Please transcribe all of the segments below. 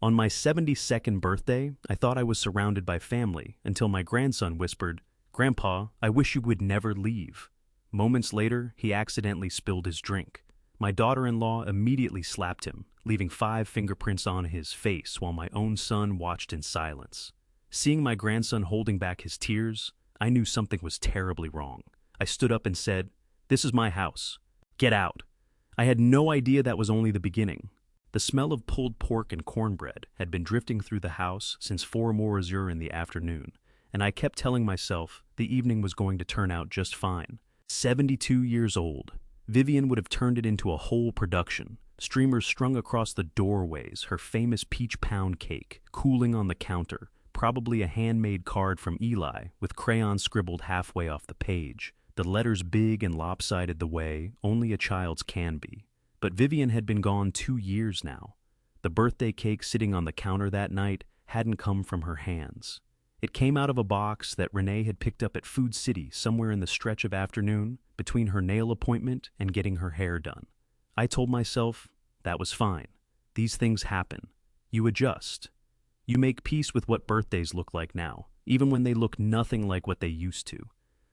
On my 72nd birthday, I thought I was surrounded by family until my grandson whispered, "Grandpa, I wish you would never leave." Moments later, he accidentally spilled his drink. My daughter-in-law immediately slapped him, leaving 5 fingerprints on his face while my own son watched in silence. Seeing my grandson holding back his tears, I knew something was terribly wrong. I stood up and said, "This is my house. Get out." I had no idea that was only the beginning. The smell of pulled pork and cornbread had been drifting through the house since 4 in the afternoon, and I kept telling myself the evening was going to turn out just fine. 72 years old. Vivian would have turned it into a whole production. Streamers strung across the doorways, her famous peach pound cake cooling on the counter, probably a handmade card from Eli with crayon scribbled halfway off the page, the letters big and lopsided the way only a child's can be. But Vivian had been gone 2 years now. The birthday cake sitting on the counter that night hadn't come from her hands. It came out of a box that Renee had picked up at Food City somewhere in the stretch of afternoon between her nail appointment and getting her hair done. I told myself, that was fine. These things happen. You adjust. You make peace with what birthdays look like now, even when they look nothing like what they used to.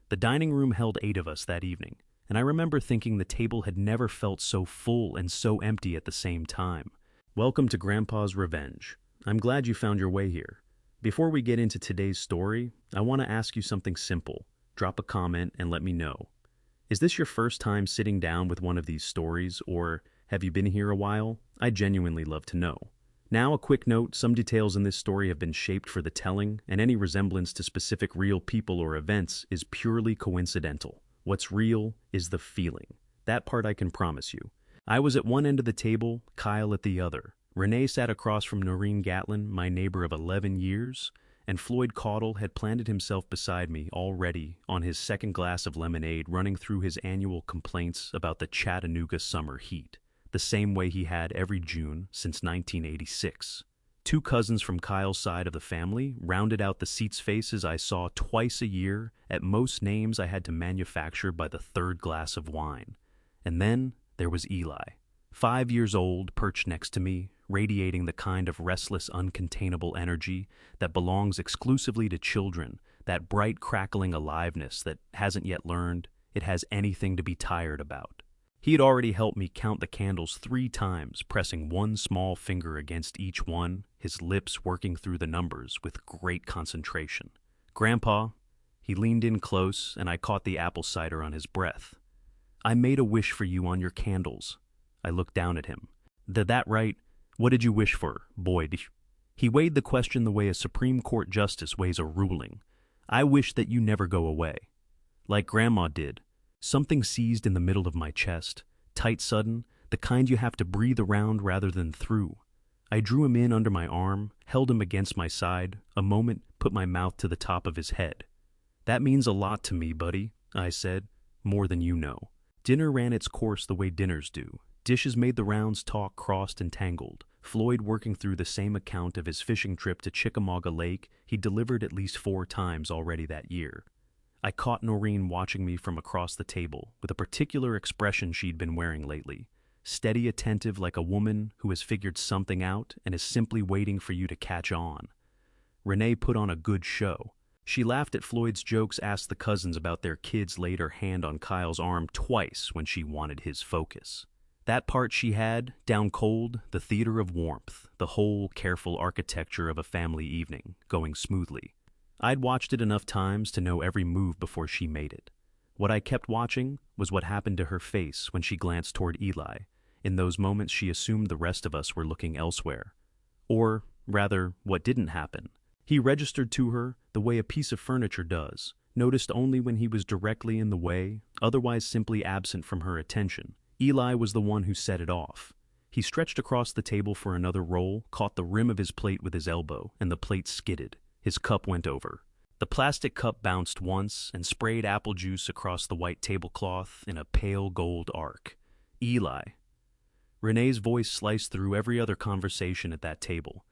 The dining room held 8 of us that evening, and I remember thinking the table had never felt so full and so empty at the same time. Welcome to Grandpa's Revenge. I'm glad you found your way here. Before we get into today's story, I want to ask you something simple. Drop a comment and let me know. Is this your first time sitting down with one of these stories, or have you been here a while? I'd genuinely love to know. Now, a quick note, some details in this story have been shaped for the telling, and any resemblance to specific real people or events is purely coincidental. What's real is the feeling. That part I can promise you. I was at one end of the table, Kyle at the other. Renee sat across from Noreen Gatlin, my neighbor of 11 years, and Floyd Caudle had planted himself beside me already on his second glass of lemonade, running through his annual complaints about the Chattanooga summer heat, the same way he had every June since 1986. 2 cousins from Kyle's side of the family rounded out the seats' faces I saw twice a year at most names I had to manufacture by the 3rd glass of wine. And then there was Eli, 5 years old, perched next to me, radiating the kind of restless, uncontainable energy that belongs exclusively to children, that bright, crackling aliveness that hasn't yet learned it has anything to be tired about. He had already helped me count the candles 3 times, pressing one small finger against each one, his lips working through the numbers with great concentration. "Grandpa," he leaned in close, and I caught the apple cider on his breath. "I made a wish for you on your candles." I looked down at him. "That right? What did you wish for, boy?" He weighed the question the way a Supreme Court justice weighs a ruling. "I wish that you never go away." Like Grandma did. Something seized in the middle of my chest, tight, sudden, the kind you have to breathe around rather than through. I drew him in under my arm, held him against my side, a moment, put my mouth to the top of his head. "That means a lot to me, buddy," I said, "more than you know." Dinner ran its course the way dinners do. Dishes made the rounds, talk crossed and tangled. Floyd working through the same account of his fishing trip to Chickamauga Lake he delivered at least 4 times already that year. I caught Noreen watching me from across the table, with a particular expression she'd been wearing lately. Steady, attentive, like a woman who has figured something out and is simply waiting for you to catch on. Renee put on a good show. She laughed at Floyd's jokes, asked the cousins about their kids, laid her hand on Kyle's arm twice when she wanted his focus. That part she had, down cold, the theater of warmth, the whole careful architecture of a family evening, going smoothly. I'd watched it enough times to know every move before she made it. What I kept watching was what happened to her face when she glanced toward Eli. In those moments she assumed the rest of us were looking elsewhere. Or, rather, what didn't happen. He registered to her the way a piece of furniture does, noticed only when he was directly in the way, otherwise simply absent from her attention. Eli was the one who set it off. He stretched across the table for another roll, caught the rim of his plate with his elbow, and the plate skidded. His cup went over. The plastic cup bounced once and sprayed apple juice across the white tablecloth in a pale gold arc. "Eli." Renee's voice sliced through every other conversation at that table.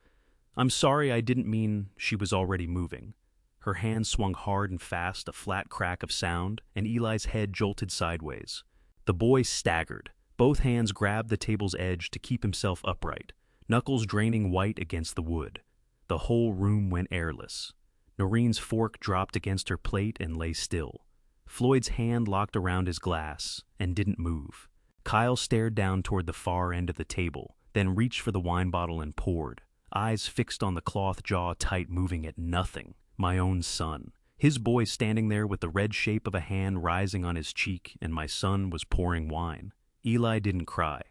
"I'm sorry, I didn't mean." She was already moving. Her hand swung hard and fast, a flat crack of sound, and Eli's head jolted sideways. The boy staggered. Both hands grabbed the table's edge to keep himself upright. knuckles draining white against the wood. The whole room went airless. Noreen's fork dropped against her plate and lay still. Floyd's hand locked around his glass and didn't move. Kyle stared down toward the far end of the table, then reached for the wine bottle and poured, eyes fixed on the cloth jaw tight, moving at nothing. My own son. His boy standing there with the red shape of a hand rising on his cheek, and my son was pouring wine. Eli didn't cry.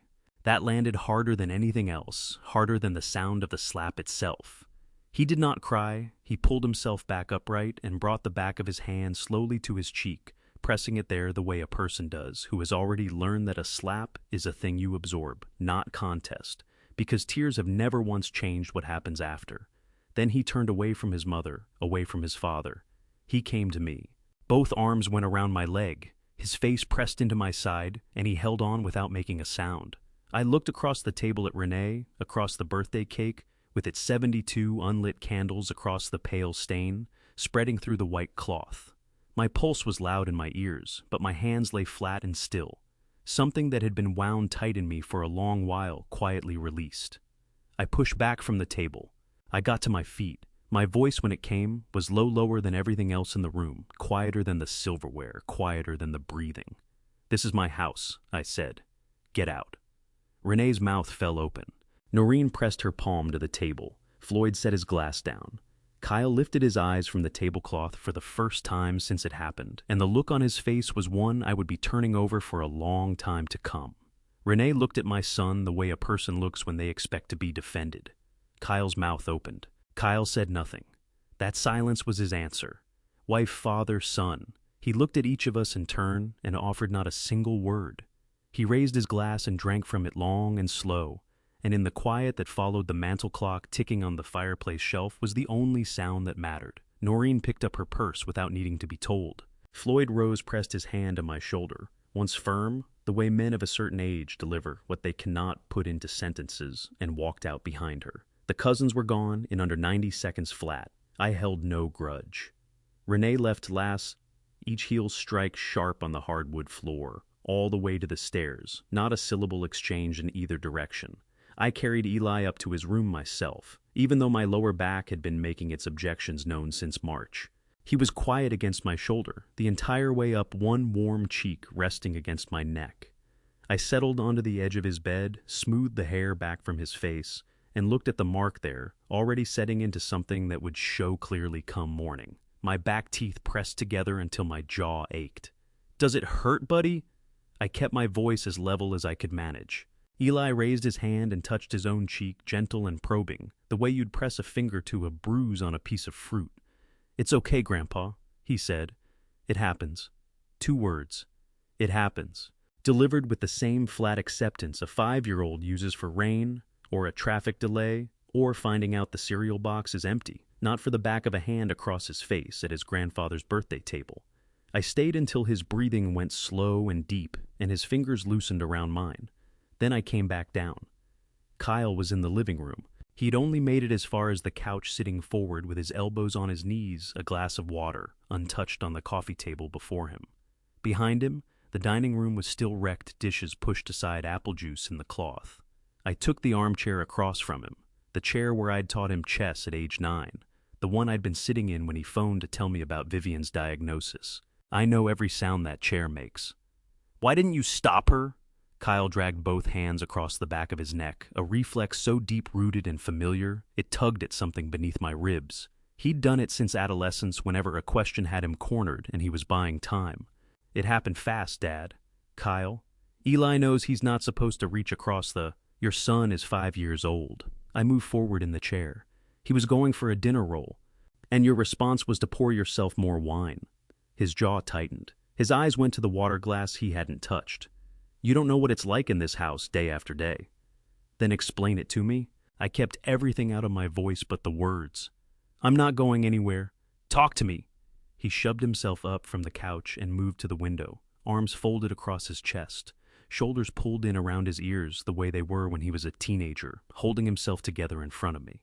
That landed harder than anything else, harder than the sound of the slap itself. He did not cry. He pulled himself back upright and brought the back of his hand slowly to his cheek, pressing it there the way a person does who has already learned that a slap is a thing you absorb, not contest, because tears have never once changed what happens after. Then he turned away from his mother, away from his father. He came to me. Both arms went around my leg. His face pressed into my side, and he held on without making a sound. I looked across the table at Renee, across the birthday cake, with its 72 unlit candles across the pale stain, spreading through the white cloth. My pulse was loud in my ears, but my hands lay flat and still. Something that had been wound tight in me for a long while quietly released. I pushed back from the table. I got to my feet. My voice, when it came, was lower than everything else in the room, quieter than the silverware, quieter than the breathing. "This is my house," I said. "Get out." Renee's mouth fell open. Noreen pressed her palm to the table. Floyd set his glass down. Kyle lifted his eyes from the tablecloth for the first time since it happened, and the look on his face was one I would be turning over for a long time to come. Renee looked at my son the way a person looks when they expect to be defended. Kyle's mouth opened. Kyle said nothing. That silence was his answer. Wife, father, son. He looked at each of us in turn and offered not a single word. He raised his glass and drank from it long and slow, and in the quiet that followed, the mantel clock ticking on the fireplace shelf was the only sound that mattered. Noreen picked up her purse without needing to be told. Floyd rose, pressed his hand on my shoulder. Once firm, the way men of a certain age deliver what they cannot put into sentences, and walked out behind her. The cousins were gone in under 90 seconds flat. I held no grudge. Renee left last, each heel strike sharp on the hardwood floor, all the way to the stairs, not a syllable exchanged in either direction. I carried Eli up to his room myself, even though my lower back had been making its objections known since March. He was quiet against my shoulder, the entire way up, one warm cheek resting against my neck. I settled onto the edge of his bed, smoothed the hair back from his face, and looked at the mark there, already setting into something that would show clearly come morning. My back teeth pressed together until my jaw ached. "Does it hurt, buddy?" I kept my voice as level as I could manage. Eli raised his hand and touched his own cheek, gentle and probing, the way you'd press a finger to a bruise on a piece of fruit. "It's okay, Grandpa," he said. "It happens." 2 words. "It happens." Delivered with the same flat acceptance a 5-year-old uses for rain, or a traffic delay, or finding out the cereal box is empty, not for the back of a hand across his face at his grandfather's birthday table. I stayed until his breathing went slow and deep, and his fingers loosened around mine. Then I came back down. Kyle was in the living room. He'd only made it as far as the couch, sitting forward with his elbows on his knees, a glass of water, untouched, on the coffee table before him. Behind him, the dining room was still wrecked, dishes pushed aside, apple juice in the cloth. I took the armchair across from him, the chair where I'd taught him chess at age 9, the one I'd been sitting in when he phoned to tell me about Vivian's diagnosis. I know every sound that chair makes. "Why didn't you stop her?" Kyle dragged both hands across the back of his neck, a reflex so deep-rooted and familiar, it tugged at something beneath my ribs. He'd done it since adolescence whenever a question had him cornered and he was buying time. "It happened fast, Dad." "Kyle, Eli knows he's not supposed to reach across the... Your son is 5 years old." I moved forward in the chair. "He was going for a dinner roll, and your response was to pour yourself more wine." His jaw tightened. His eyes went to the water glass he hadn't touched. "You don't know what it's like in this house day after day." "Then explain it to me." I kept everything out of my voice but the words. "I'm not going anywhere. Talk to me." He shoved himself up from the couch and moved to the window, arms folded across his chest, shoulders pulled in around his ears the way they were when he was a teenager, holding himself together in front of me.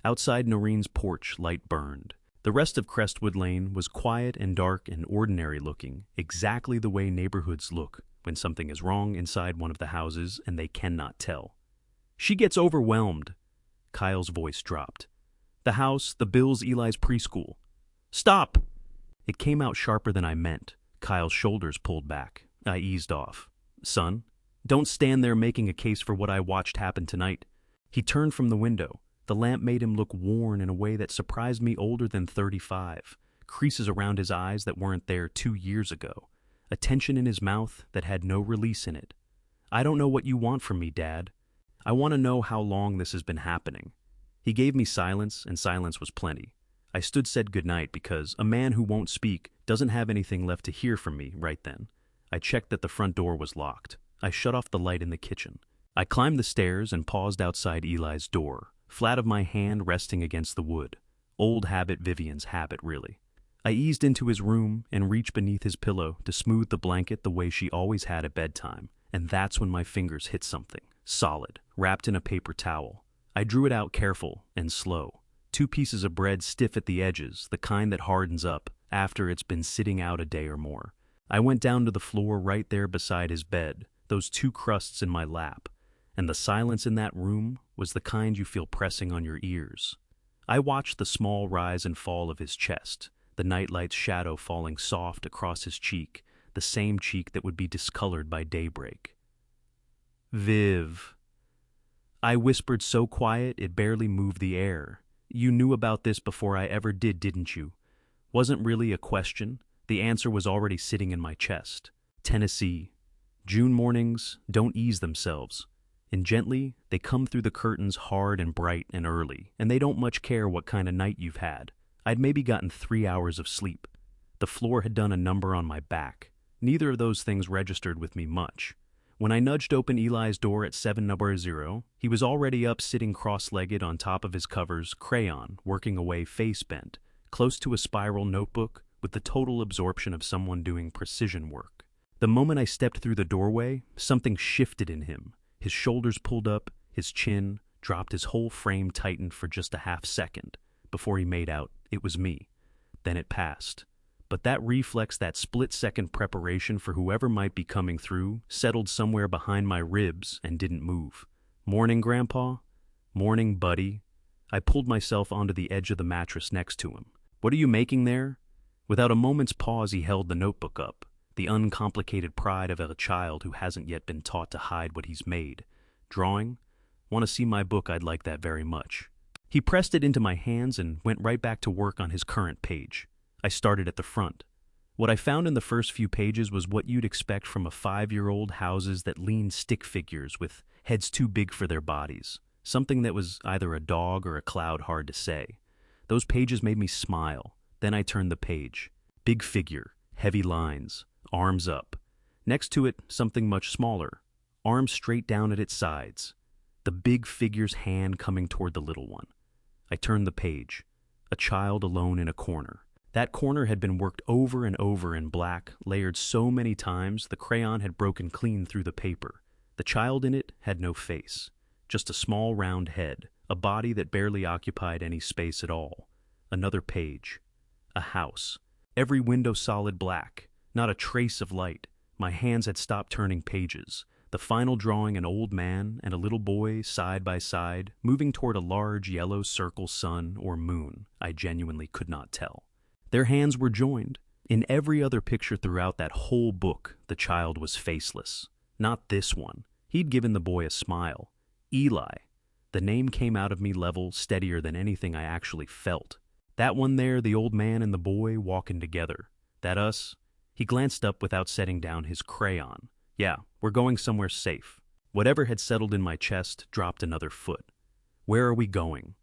Outside Noreen's porch, light burned. The rest of Crestwood Lane was quiet and dark and ordinary looking, exactly the way neighborhoods look when something is wrong inside one of the houses and they cannot tell. She gets overwhelmed. Kyle's voice dropped. The house, the bills, Eli's preschool. Stop! It came out sharper than I meant. Kyle's shoulders pulled back. I eased off. Son, don't stand there making a case for what I watched happen tonight. He turned from the window. The lamp made him look worn in a way that surprised me, older than 35. Creases around his eyes that weren't there 2 years ago. A tension in his mouth that had no release in it. I don't know what you want from me, Dad. I want to know how long this has been happening. He gave me silence, and silence was plenty. I said goodnight because a man who won't speak doesn't have anything left to hear from me right then. I checked that the front door was locked. I shut off the light in the kitchen. I climbed the stairs and paused outside Eli's door, flat of my hand resting against the wood. Old habit, Vivian's habit, really. I eased into his room and reached beneath his pillow to smooth the blanket the way she always had at bedtime, and that's when my fingers hit something, solid, wrapped in a paper towel. I drew it out careful and slow. 2 pieces of bread stiff at the edges, the kind that hardens up after it's been sitting out a day or more. I went down to the floor right there beside his bed, those 2 crusts in my lap, and the silence in that room was the kind you feel pressing on your ears. I watched the small rise and fall of his chest, the nightlight's shadow falling soft across his cheek, the same cheek that would be discolored by daybreak. Viv. I whispered so quiet it barely moved the air. You knew about this before I ever did, didn't you? Wasn't really a question. The answer was already sitting in my chest. Tennessee. June mornings don't ease themselves. And gently, they come through the curtains hard and bright and early, and they don't much care what kind of night you've had. I'd maybe gotten 3 hours of sleep. The floor had done a number on my back. Neither of those things registered with me much. When I nudged open Eli's door at 7:0, he was already up sitting cross-legged on top of his covers, crayon, working away face bent, close to a spiral notebook with the total absorption of someone doing precision work. The moment I stepped through the doorway, something shifted in him. His shoulders pulled up, his chin dropped, his whole frame tightened for just a half second before he made out it was me. Then it passed. But that reflex, that split-second preparation for whoever might be coming through, settled somewhere behind my ribs and didn't move. Morning, Grandpa? Morning, buddy. I pulled myself onto the edge of the mattress next to him. What are you making there? Without a moment's pause, he held the notebook up, the uncomplicated pride of a child who hasn't yet been taught to hide what he's made. Drawing? Want to see my book? I'd like that very much. He pressed it into my hands and went right back to work on his current page. I started at the front. What I found in the first few pages was what you'd expect from a 5-year-old, houses that lean stick figures with heads too big for their bodies. Something that was either a dog or a cloud, hard to say. Those pages made me smile. Then I turned the page. Big figure, heavy lines, arms up. Next to it, something much smaller, arms straight down at its sides. The big figure's hand coming toward the little one. I turned the page. A child alone in a corner. That corner had been worked over and over in black, layered so many times the crayon had broken clean through the paper. The child in it had no face, just a small round head, a body that barely occupied any space at all. Another page. A house. Every window solid black, not a trace of light. My hands had stopped turning pages. The final drawing, an old man and a little boy side by side, moving toward a large yellow circle, sun or moon. I genuinely could not tell. Their hands were joined. In every other picture throughout that whole book, the child was faceless. Not this one. He'd given the boy a smile. Eli. The name came out of me level, steadier than anything I actually felt. That one there, the old man and the boy walking together. That us? He glanced up without setting down his crayon. Yeah, we're going somewhere safe. Whatever had settled in my chest dropped another foot. Where are we going?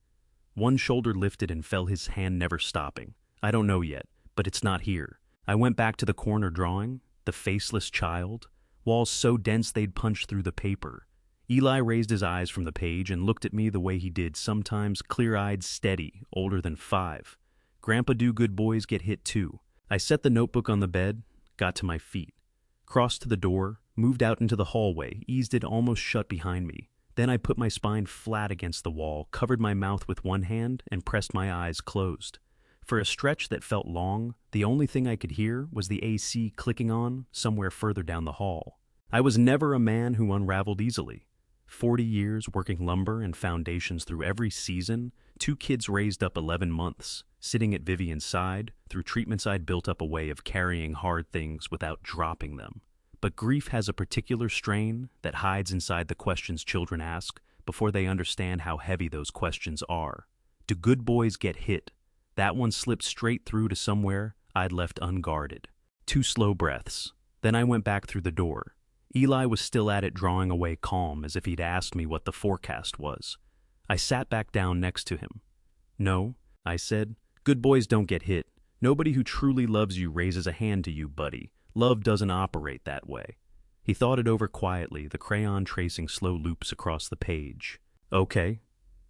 One shoulder lifted and fell, his hand never stopping. I don't know yet, but it's not here. I went back to the corner drawing, the faceless child, walls so dense they'd punch through the paper. Eli raised his eyes from the page and looked at me the way he did sometimes, clear-eyed, steady, older than 5. Grandpa do good boys get hit too. I set the notebook on the bed, got to my feet, crossed to the door, moved out into the hallway, eased it almost shut behind me. Then I put my spine flat against the wall, covered my mouth with one hand, and pressed my eyes closed. For a stretch that felt long, the only thing I could hear was the AC clicking on somewhere further down the hall. I was never a man who unraveled easily. 40 years working lumber and foundations through every season, 2 kids raised up 11 months, sitting at Vivian's side, through treatments I'd built up a way of carrying hard things without dropping them. But grief has a particular strain that hides inside the questions children ask before they understand how heavy those questions are. Do good boys get hit? That one slipped straight through to somewhere I'd left unguarded. 2 slow breaths. Then I went back through the door. Eli was still at it, drawing away calm, as if he'd asked me what the forecast was. I sat back down next to him. No, I said, good boys don't get hit. Nobody who truly loves you raises a hand to you, buddy. Love doesn't operate that way. He thought it over quietly, the crayon tracing slow loops across the page. Okay.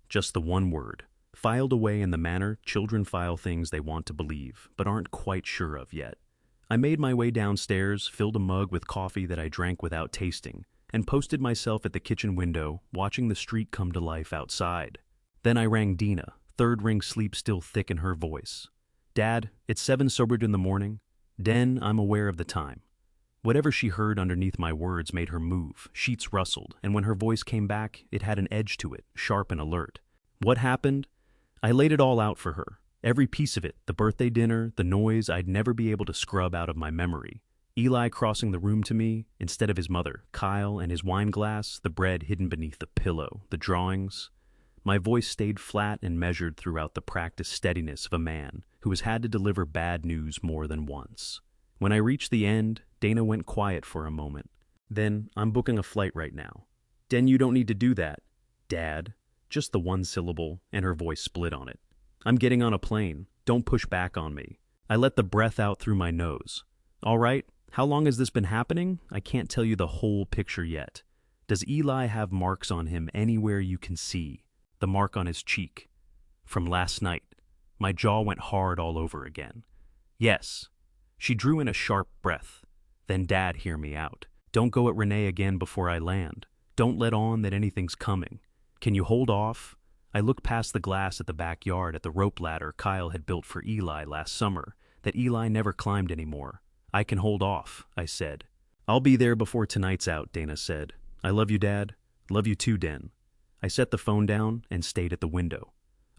Just the one word. Filed away in the manner children file things they want to believe, but aren't quite sure of yet. I made my way downstairs, filled a mug with coffee that I drank without tasting, and posted myself at the kitchen window, watching the street come to life outside. Then I rang Dina, third ring sleep still thick in her voice. Dad, it's 7 sobered in the morning. Den, I'm aware of the time. Whatever she heard underneath my words made her move, sheets rustled, and when her voice came back, it had an edge to it, sharp and alert. What happened? I laid it all out for her. Every piece of it, the birthday dinner, the noise I'd never be able to scrub out of my memory. Eli crossing the room to me, instead of his mother, Kyle and his wine glass, the bread hidden beneath the pillow, the drawings. My voice stayed flat and measured throughout the practiced steadiness of a man who has had to deliver bad news more than once. When I reached the end, Dana went quiet for a moment. Then, I'm booking a flight right now. Den, you don't need to do that. Dad. Just the one syllable, and her voice split on it. I'm getting on a plane. Don't push back on me. I let the breath out through my nose. All right, how long has this been happening? I can't tell you the whole picture yet. Does Eli have marks on him anywhere you can see? The mark on his cheek. From last night. My jaw went hard all over again. Yes. She drew in a sharp breath. Then Dad, hear me out. Don't go at Renee again before I land. Don't let on that anything's coming. Can you hold off? I looked past the glass at the backyard at the rope ladder Kyle had built for Eli last summer that Eli never climbed anymore. I can hold off, I said. I'll be there before tonight's out, Dana said. I love you, Dad. Love you too, Den. I set the phone down and stayed at the window.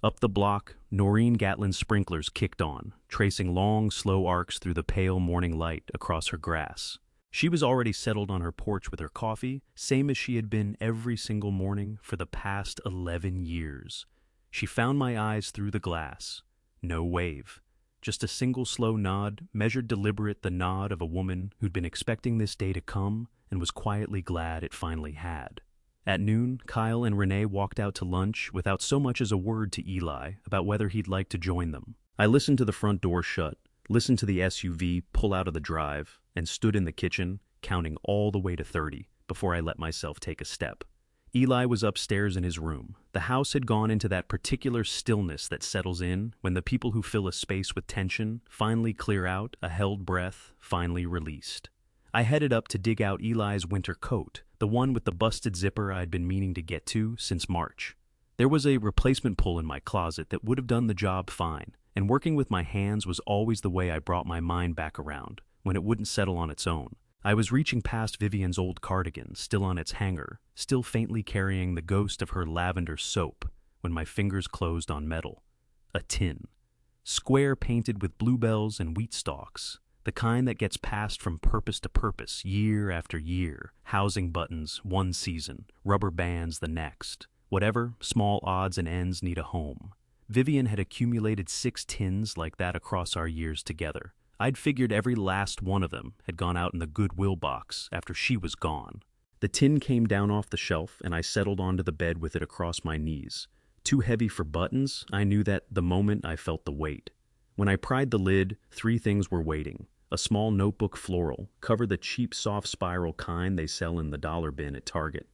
Up the block, Noreen Gatlin's sprinklers kicked on, tracing long, slow arcs through the pale morning light across her grass. She was already settled on her porch with her coffee, same as she had been every single morning for the past 11 years. She found my eyes through the glass. No wave. Just a single slow nod, measured deliberate, the nod of a woman who'd been expecting this day to come and was quietly glad it finally had. At noon, Kyle and Renee walked out to lunch without so much as a word to Eli about whether he'd like to join them. I listened to the front door shut, listened to the SUV pull out of the drive, and stood in the kitchen, counting all the way to 30 before I let myself take a step. Eli was upstairs in his room. The house had gone into that particular stillness that settles in when the people who fill a space with tension finally clear out, a held breath finally released. I headed up to dig out Eli's winter coat, the one with the busted zipper I'd been meaning to get to since March. There was a replacement pull in my closet that would have done the job fine, and working with my hands was always the way I brought my mind back around, when it wouldn't settle on its own. I was reaching past Vivian's old cardigan, still on its hanger, still faintly carrying the ghost of her lavender soap, when my fingers closed on metal. A tin. Square painted with bluebells and wheat stalks, the kind that gets passed from purpose to purpose, year after year, housing buttons one season, rubber bands the next. Whatever, small odds and ends need a home. Vivian had accumulated 6 tins like that across our years together. I'd figured every last one of them had gone out in the Goodwill box after she was gone. The tin came down off the shelf, and I settled onto the bed with it across my knees. Too heavy for buttons, I knew that the moment I felt the weight. When I pried the lid, 3 things were waiting. A small notebook floral, covered the cheap soft spiral kind they sell in the dollar bin at Target.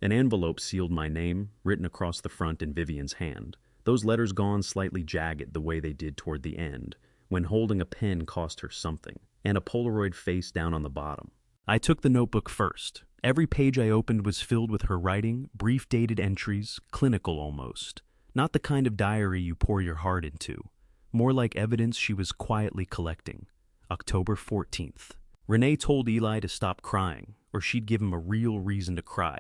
An envelope sealed my name, written across the front in Vivian's hand. Those letters gone slightly jagged the way they did toward the end, when holding a pen cost her something, and a Polaroid face down on the bottom. I took the notebook first. Every page I opened was filled with her writing, brief dated entries, clinical almost. Not the kind of diary you pour your heart into. More like evidence she was quietly collecting. October 14th. Renee told Eli to stop crying, or she'd give him a real reason to cry.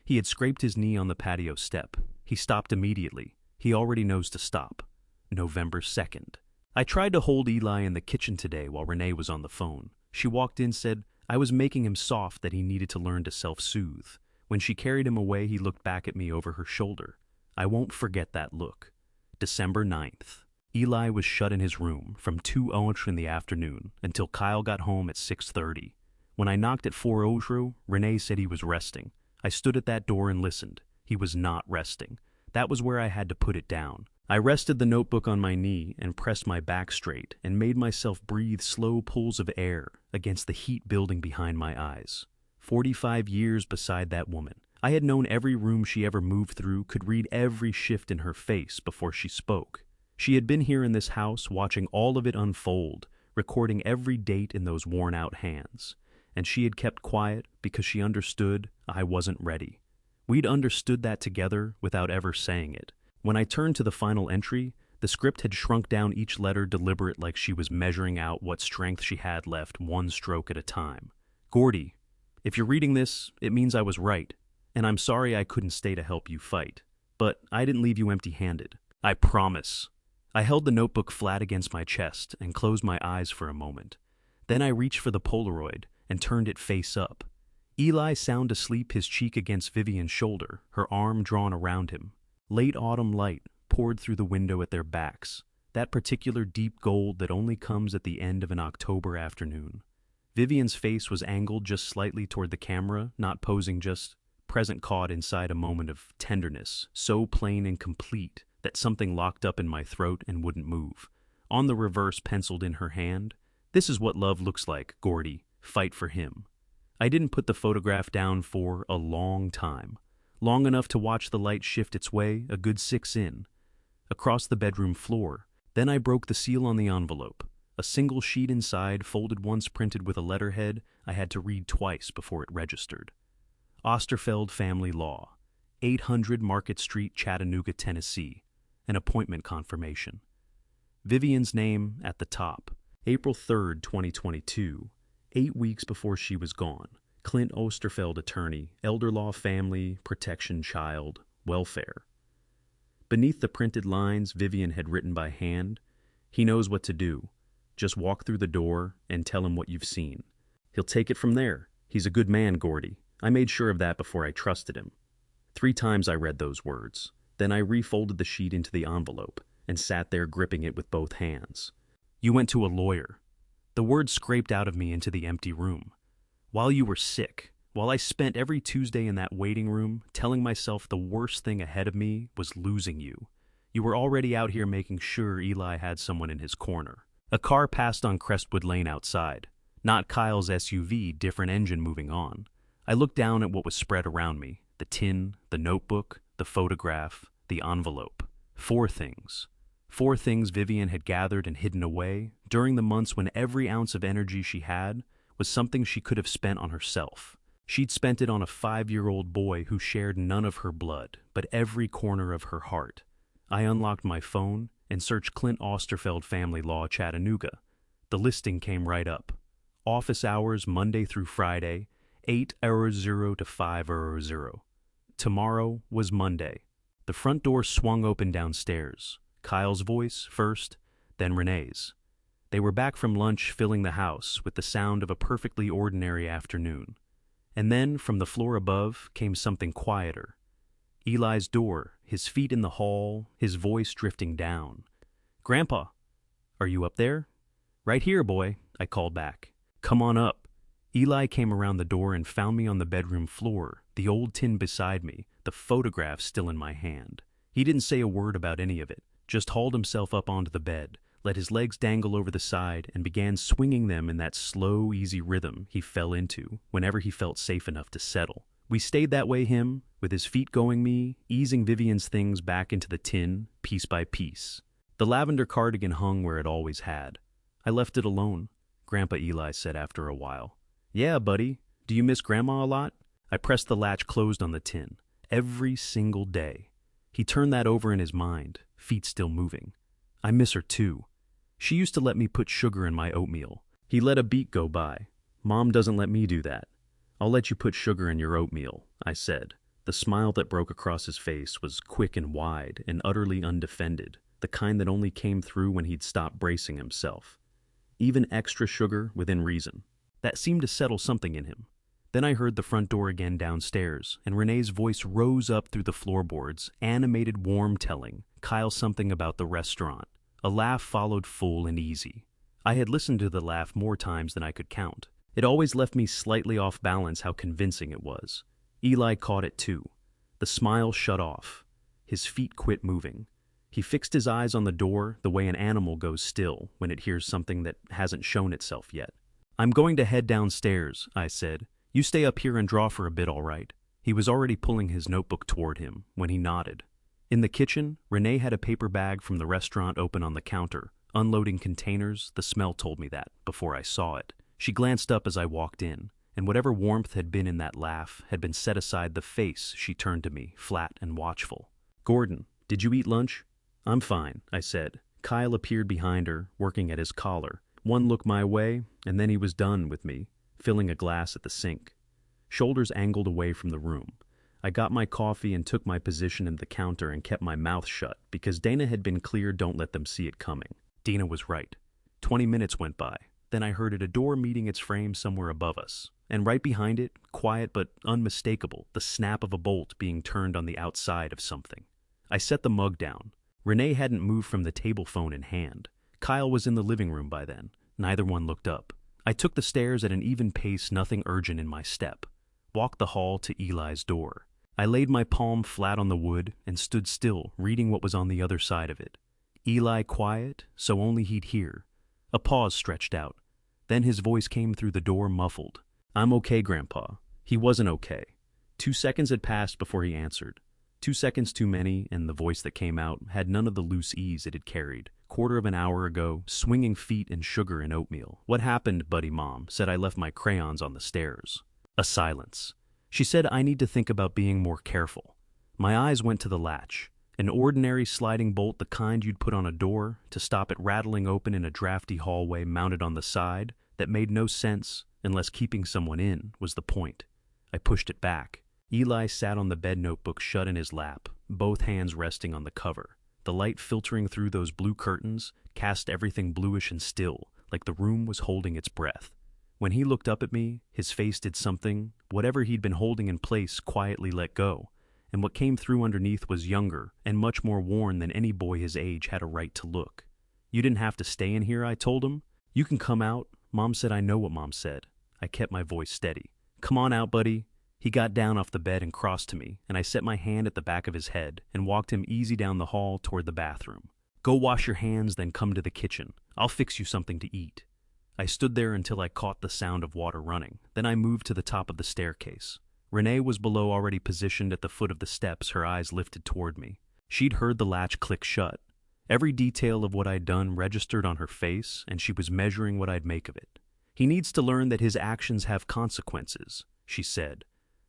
He had scraped his knee on the patio step. He stopped immediately. He already knows to stop. November 2nd. I tried to hold Eli in the kitchen today while Renee was on the phone. She walked in, said I was making him soft, that he needed to learn to self-soothe. When she carried him away, he looked back at me over her shoulder. I won't forget that look. December 9th. Eli was shut in his room from 2:00 in the afternoon until Kyle got home at 6:30. When I knocked at 4:00, Renee said he was resting. I stood at that door and listened. He was not resting. That was where I had to put it down. I rested the notebook on my knee and pressed my back straight and made myself breathe slow pulls of air against the heat building behind my eyes. 45 years beside that woman. I had known every room she ever moved through, could read every shift in her face before she spoke. She had been here in this house, watching all of it unfold, recording every date in those worn-out hands. And she had kept quiet because she understood I wasn't ready. We'd understood that together without ever saying it. When I turned to the final entry, the script had shrunk down each letter deliberate, like she was measuring out what strength she had left, one stroke at a time. Gordy, if you're reading this, it means I was right, and I'm sorry I couldn't stay to help you fight. But I didn't leave you empty-handed. I promise. I held the notebook flat against my chest and closed my eyes for a moment. Then I reached for the Polaroid and turned it face up. Eli sound asleep, his cheek against Vivian's shoulder, her arm drawn around him. Late autumn light poured through the window at their backs, that particular deep gold that only comes at the end of an October afternoon. Vivian's face was angled just slightly toward the camera, not posing, just present, caught inside a moment of tenderness, so plain and complete that something locked up in my throat and wouldn't move. On the reverse, penciled in her hand, "This is what love looks like, Gordy. Fight for him." I didn't put the photograph down for a long time. Long enough to watch the light shift its way, a good 6 in, across the bedroom floor. Then I broke the seal on the envelope. A single sheet inside, folded once, printed with a letterhead I had to read twice before it registered. Osterfeld Family Law, 800 Market Street, Chattanooga, Tennessee. An appointment confirmation. Vivian's name at the top. April 3rd, 2022. 8 weeks before she was gone. Clint Osterfeld, attorney, elder law, family, protection, child, welfare. Beneath the printed lines Vivian had written by hand, "He knows what to do. Just walk through the door and tell him what you've seen. He'll take it from there. He's a good man, Gordy. I made sure of that before I trusted him." 3 times I read those words. Then I refolded the sheet into the envelope and sat there gripping it with both hands. "You went to a lawyer." The words scraped out of me into the empty room. "While you were sick, while I spent every Tuesday in that waiting room telling myself the worst thing ahead of me was losing you, you were already out here making sure Eli had someone in his corner." A car passed on Crestwood Lane outside. Not Kyle's SUV, different engine moving on. I looked down at what was spread around me. The tin, the notebook, the photograph, the envelope. 4 things. 4 things Vivian had gathered and hidden away during the months when every ounce of energy she had was something she could have spent on herself. She'd spent it on a 5-year-old boy who shared none of her blood, but every corner of her heart. I unlocked my phone and searched Clint Osterfeld Family Law, Chattanooga. The listing came right up. Office hours Monday through Friday, 8:00 to 5:00. Tomorrow was Monday. The front door swung open downstairs. Kyle's voice first, then Renee's. They were back from lunch, filling the house with the sound of a perfectly ordinary afternoon. And then, from the floor above, came something quieter. Eli's door, his feet in the hall, his voice drifting down. "Grandpa, are you up there?" "Right here, boy," I called back. "Come on up." Eli came around the door and found me on the bedroom floor, the old tin beside me, the photograph still in my hand. He didn't say a word about any of it, just hauled himself up onto the bed, let his legs dangle over the side, and began swinging them in that slow, easy rhythm he fell into whenever he felt safe enough to settle. We stayed that way, him, with his feet going me, easing Vivian's things back into the tin, piece by piece. The lavender cardigan hung where it always had. "I left it alone," Grandpa Eli said after a while. "Yeah, buddy. Do you miss Grandma a lot?" I pressed the latch closed on the tin. "Every single day." He turned that over in his mind, feet still moving. "I miss her too. She used to let me put sugar in my oatmeal." He let a beat go by. "Mom doesn't let me do that." "I'll let you put sugar in your oatmeal," I said. The smile that broke across his face was quick and wide and utterly undefended, the kind that only came through when he'd stopped bracing himself. Even extra sugar within reason. That seemed to settle something in him. Then I heard the front door again downstairs, and Renee's voice rose up through the floorboards, animated warm telling Kyle something about the restaurant. A laugh followed, full and easy. I had listened to the laugh more times than I could count. It always left me slightly off balance how convincing it was. Eli caught it too. The smile shut off. His feet quit moving. He fixed his eyes on the door the way an animal goes still when it hears something that hasn't shown itself yet. "I'm going to head downstairs," I said. "You stay up here and draw for a bit, all right?" He was already pulling his notebook toward him when he nodded. In the kitchen, Renee had a paper bag from the restaurant open on the counter, unloading containers. The smell told me that before I saw it. She glanced up as I walked in, and whatever warmth had been in that laugh had been set aside. The face she turned to me, flat and watchful. "Gordon, did you eat lunch?" "I'm fine," I said. Kyle appeared behind her, working at his collar. One look my way, and then he was done with me, filling a glass at the sink. Shoulders angled away from the room. I got my coffee and took my position at the counter and kept my mouth shut because Dana had been clear, don't let them see it coming. Dina was right. 20 minutes went by. Then I heard a door meeting its frame somewhere above us, and right behind it, quiet but unmistakable, the snap of a bolt being turned on the outside of something. I set the mug down. Renee hadn't moved from the table, phone in hand. Kyle was in the living room by then. Neither one looked up. I took the stairs at an even pace, nothing urgent in my step. Walked the hall to Eli's door. I laid my palm flat on the wood and stood still, reading what was on the other side of it. Eli quiet, so only he'd hear. A pause stretched out. Then his voice came through the door, muffled. "I'm okay, Grandpa." He wasn't okay. 2 seconds had passed before he answered. 2 seconds too many, and the voice that came out had none of the loose ease it had carried. Quarter of an hour ago, swinging feet and sugar and oatmeal. "What happened, buddy? Mom said I left my crayons on the stairs." A silence. She said I need to think about being more careful. My eyes went to the latch. An ordinary sliding bolt, the kind you'd put on a door to stop it rattling open in a drafty hallway mounted on the side, that made no sense unless keeping someone in was the point. I pushed it back. Eli sat on the bed, notebook shut in his lap, both hands resting on the cover. The light filtering through those blue curtains cast everything bluish and still, like the room was holding its breath. When he looked up at me, his face did something. Whatever he'd been holding in place quietly let go, and what came through underneath was younger and much more worn than any boy his age had a right to look. "You didn't have to stay in here," I told him. "You can come out. Mom said." "I know what Mom said." I kept my voice steady. "Come on out, buddy." He got down off the bed and crossed to me, and I set my hand at the back of his head and walked him easy down the hall toward the bathroom. "Go wash your hands, then come to the kitchen. I'll fix you something to eat." I stood there until I caught the sound of water running. Then I moved to the top of the staircase. Renee was below, already positioned at the foot of the steps, her eyes lifted toward me. She'd heard the latch click shut. Every detail of what I'd done registered on her face, and she was measuring what I'd make of it. "He needs to learn that his actions have consequences," she said.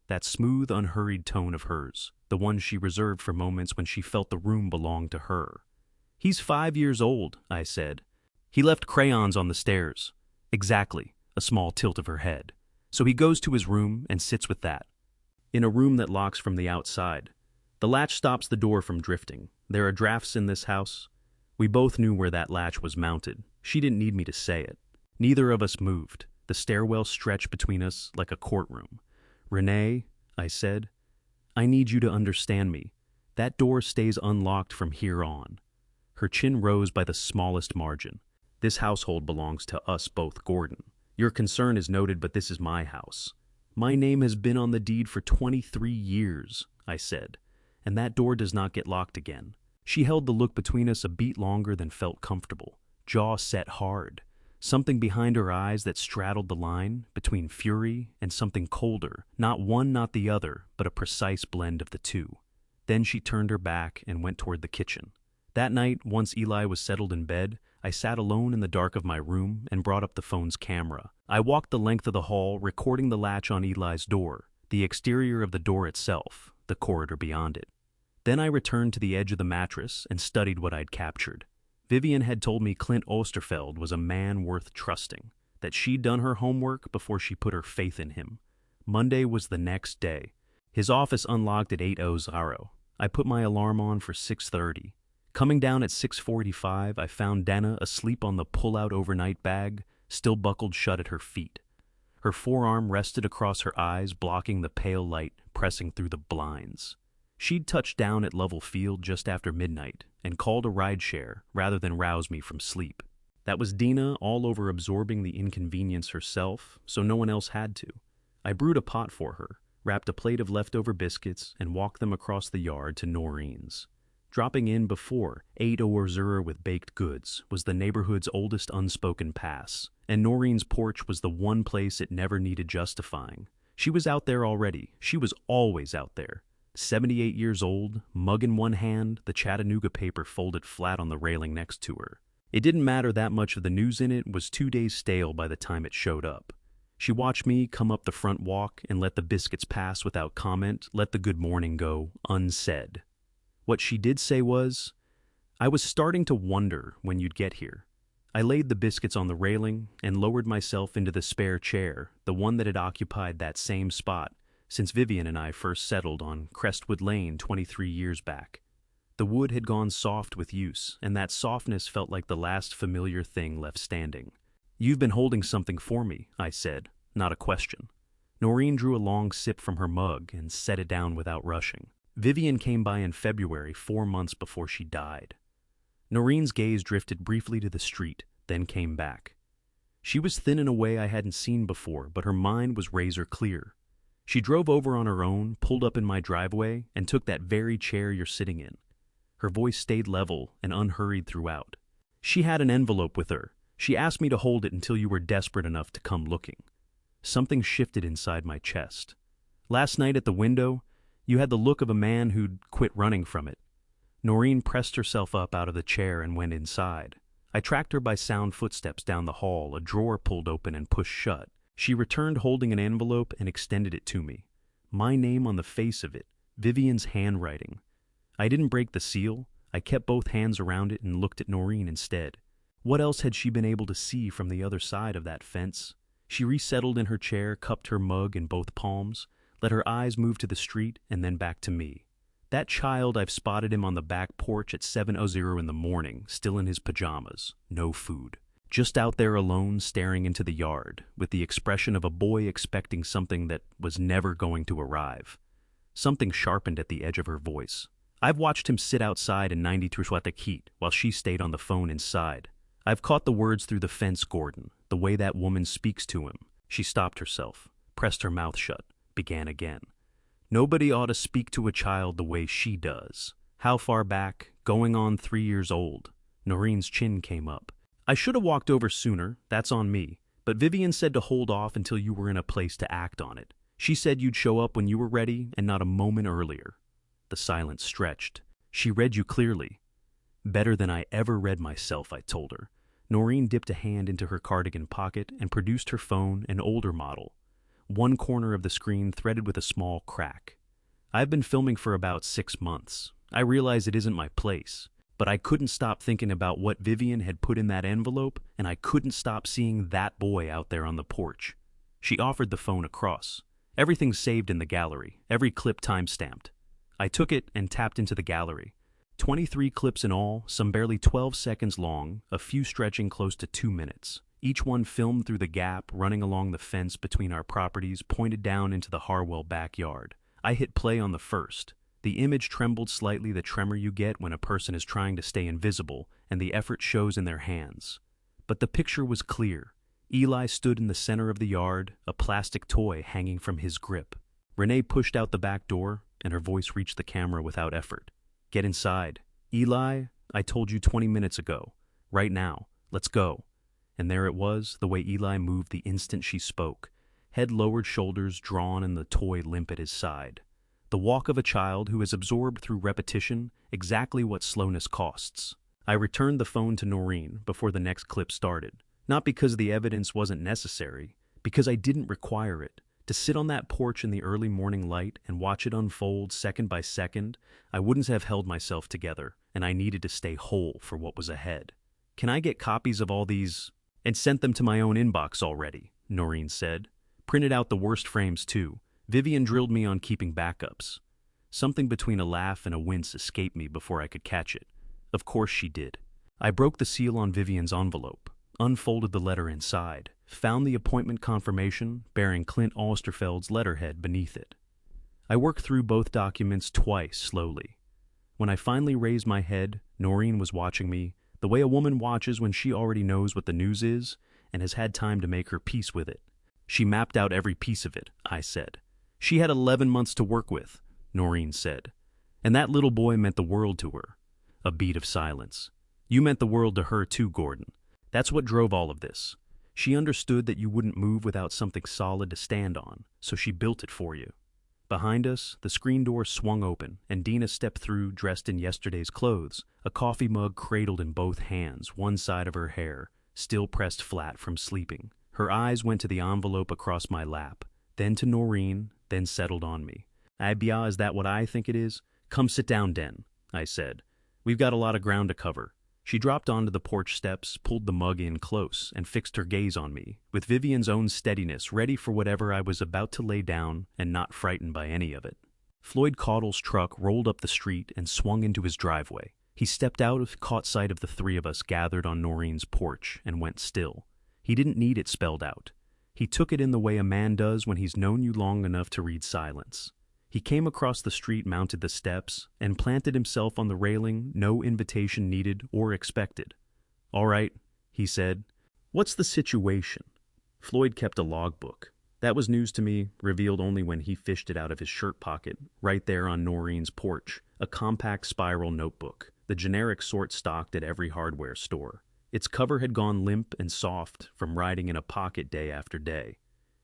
That smooth, unhurried tone of hers, the one she reserved for moments when she felt the room belonged to her. "He's 5 years old," I said. "He left crayons on the stairs." "Exactly," a small tilt of her head. "So he goes to his room and sits with that. In a room that locks from the outside. The latch stops the door from drifting. There are drafts in this house." We both knew where that latch was mounted. She didn't need me to say it. Neither of us moved. The stairwell stretched between us like a courtroom. "Renee," I said, "I need you to understand me. That door stays unlocked from here on." Her chin rose by the smallest margin. "This household belongs to us both, Gordon. Your concern is noted, but this is my house. My name has been on the deed for 23 years, I said, "and that door does not get locked again." She held the look between us a beat longer than felt comfortable, jaw set hard, something behind her eyes that straddled the line between fury and something colder, not one, not the other, but a precise blend of the two. Then she turned her back and went toward the kitchen. That night, once Eli was settled in bed, I sat alone in the dark of my room and brought up the phone's camera. I walked the length of the hall, recording the latch on Eli's door, the exterior of the door itself, the corridor beyond it. Then I returned to the edge of the mattress and studied what I'd captured. Vivian had told me Clint Osterfeld was a man worth trusting, that she'd done her homework before she put her faith in him. Monday was the next day. His office unlocked at 8:00. I put my alarm on for 6:30. Coming down at 6:45, I found Dana asleep on the pull-out overnight bag, still buckled shut at her feet. Her forearm rested across her eyes, blocking the pale light pressing through the blinds. She'd touched down at Lovell Field just after midnight and called a rideshare rather than rouse me from sleep. That was Dina all over absorbing the inconvenience herself, so no one else had to. I brewed a pot for her, wrapped a plate of leftover biscuits, and walked them across the yard to Noreen's. Dropping in before 8:00 with baked goods was the neighborhood's oldest unspoken pass, and Noreen's porch was the one place it never needed justifying. She was out there already. She was always out there. 78 years old, mug in one hand, the Chattanooga paper folded flat on the railing next to her. It didn't matter that much of the news in it was 2 days stale by the time it showed up. She watched me come up the front walk and let the biscuits pass without comment, let the good morning go unsaid. What she did say was, "I was starting to wonder when you'd get here." I laid the biscuits on the railing and lowered myself into the spare chair, the one that had occupied that same spot since Vivian and I first settled on Crestwood Lane 23 years back. The wood had gone soft with use, and that softness felt like the last familiar thing left standing. "You've been holding something for me," I said, not a question. Noreen drew a long sip from her mug and set it down without rushing. Vivian came by in February, 4 months before she died. Noreen's gaze drifted briefly to the street, then came back. She was thin in a way I hadn't seen before, but her mind was razor clear. She drove over on her own, pulled up in my driveway, and took that very chair you're sitting in. Her voice stayed level and unhurried throughout. "She had an envelope with her. She asked me to hold it until you were desperate enough to come looking." Something shifted inside my chest. "Last night at the window, you had the look of a man who'd quit running from it." Noreen pressed herself up out of the chair and went inside. I tracked her by sound footsteps down the hall, a drawer pulled open and pushed shut. She returned holding an envelope and extended it to me. My name on the face of it, Vivian's handwriting. I didn't break the seal. I kept both hands around it and looked at Noreen instead. What else had she been able to see from the other side of that fence? She resettled in her chair, cupped her mug in both palms, let her eyes move to the street and then back to me. That child, I've spotted him on the back porch at 7:00 in the morning, still in his pajamas, no food. Just out there alone, staring into the yard, with the expression of a boy expecting something that was never going to arrive. Something sharpened at the edge of her voice. I've watched him sit outside in 92 heat while she stayed on the phone inside. I've caught the words through the fence, Gordon, the way that woman speaks to him. She stopped herself, pressed her mouth shut, began again. Nobody ought to speak to a child the way she does. How far back? Going on 3 years old. Noreen's chin came up. I should have walked over sooner, that's on me, but Vivian said to hold off until you were in a place to act on it. She said you'd show up when you were ready and not a moment earlier. The silence stretched. She read you clearly. Better than I ever read myself, I told her. Noreen dipped a hand into her cardigan pocket and produced her phone, an older model. One corner of the screen threaded with a small crack. I've been filming for about 6 months. I realize it isn't my place. But I couldn't stop thinking about what Vivian had put in that envelope, and I couldn't stop seeing that boy out there on the porch. She offered the phone across. Everything's saved in the gallery, every clip time-stamped. I took it and tapped into the gallery. 23 clips in all, some barely 12 seconds long, a few stretching close to 2 minutes. Each one filmed through the gap running along the fence between our properties, pointed down into the Harwell backyard. I hit play on the first. The image trembled slightly, the tremor you get when a person is trying to stay invisible, and the effort shows in their hands. But the picture was clear. Eli stood in the center of the yard, a plastic toy hanging from his grip. Renee pushed out the back door, and her voice reached the camera without effort. "Get inside. Eli, I told you 20 minutes ago. Right now. Let's go." And there it was, the way Eli moved the instant she spoke. Head lowered, shoulders drawn, and the toy limp at his side. The walk of a child who has absorbed through repetition exactly what slowness costs. I returned the phone to Noreen before the next clip started. Not because the evidence wasn't necessary, because I didn't require it. To sit on that porch in the early morning light and watch it unfold second by second, I wouldn't have held myself together, and I needed to stay whole for what was ahead. "Can I get copies of all these?" "And sent them to my own inbox already," Noreen said. "Printed out the worst frames too. Vivian drilled me on keeping backups. Something between a laugh and a wince escaped me before I could catch it. Of course she did. I broke the seal on Vivian's envelope, unfolded the letter inside, found the appointment confirmation bearing Clint Alsterfeld's letterhead beneath it. I worked through both documents twice slowly. When I finally raised my head, Noreen was watching me, the way a woman watches when she already knows what the news is and has had time to make her peace with it. She mapped out every piece of it, I said. She had 11 months to work with, Noreen said. And that little boy meant the world to her. A beat of silence. You meant the world to her too, Gordon. That's what drove all of this. She understood that you wouldn't move without something solid to stand on, so she built it for you. Behind us, the screen door swung open, and Dina stepped through dressed in yesterday's clothes, a coffee mug cradled in both hands, one side of her hair, still pressed flat from sleeping. Her eyes went to the envelope across my lap, then to Noreen, then settled on me. Abia, is that what I think it is? Come sit down, Den, I said. We've got a lot of ground to cover. She dropped onto the porch steps, pulled the mug in close, and fixed her gaze on me, with Vivian's own steadiness ready for whatever I was about to lay down and not frightened by any of it. Floyd Caudle's truck rolled up the street and swung into his driveway. He stepped out, caught sight of the three of us gathered on Noreen's porch, and went still. He didn't need it spelled out. He took it in the way a man does when he's known you long enough to read silence. He came across the street, mounted the steps, and planted himself on the railing, no invitation needed or expected. All right, he said. What's the situation? Floyd kept a logbook. That was news to me, revealed only when he fished it out of his shirt pocket, right there on Noreen's porch, a compact spiral notebook, the generic sort stocked at every hardware store. Its cover had gone limp and soft from riding in a pocket day after day.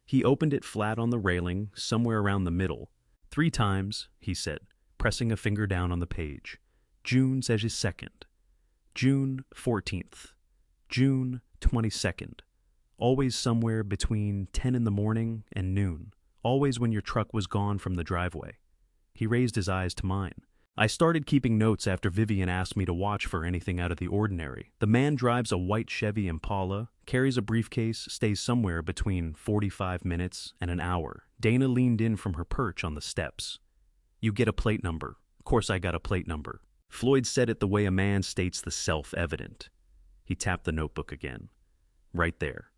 He opened it flat on the railing, somewhere around the middle. 3 times, he said, pressing a finger down on the page. June 2nd, June 14th, June 22nd. Always somewhere between 10 in the morning and noon. Always when your truck was gone from the driveway. He raised his eyes to mine. I started keeping notes after Vivian asked me to watch for anything out of the ordinary. The man drives a white Chevy Impala, carries a briefcase, stays somewhere between 45 minutes and an hour. Dana leaned in from her perch on the steps. You get a plate number. Of course I got a plate number. Floyd said it the way a man states the self-evident. He tapped the notebook again. Right there.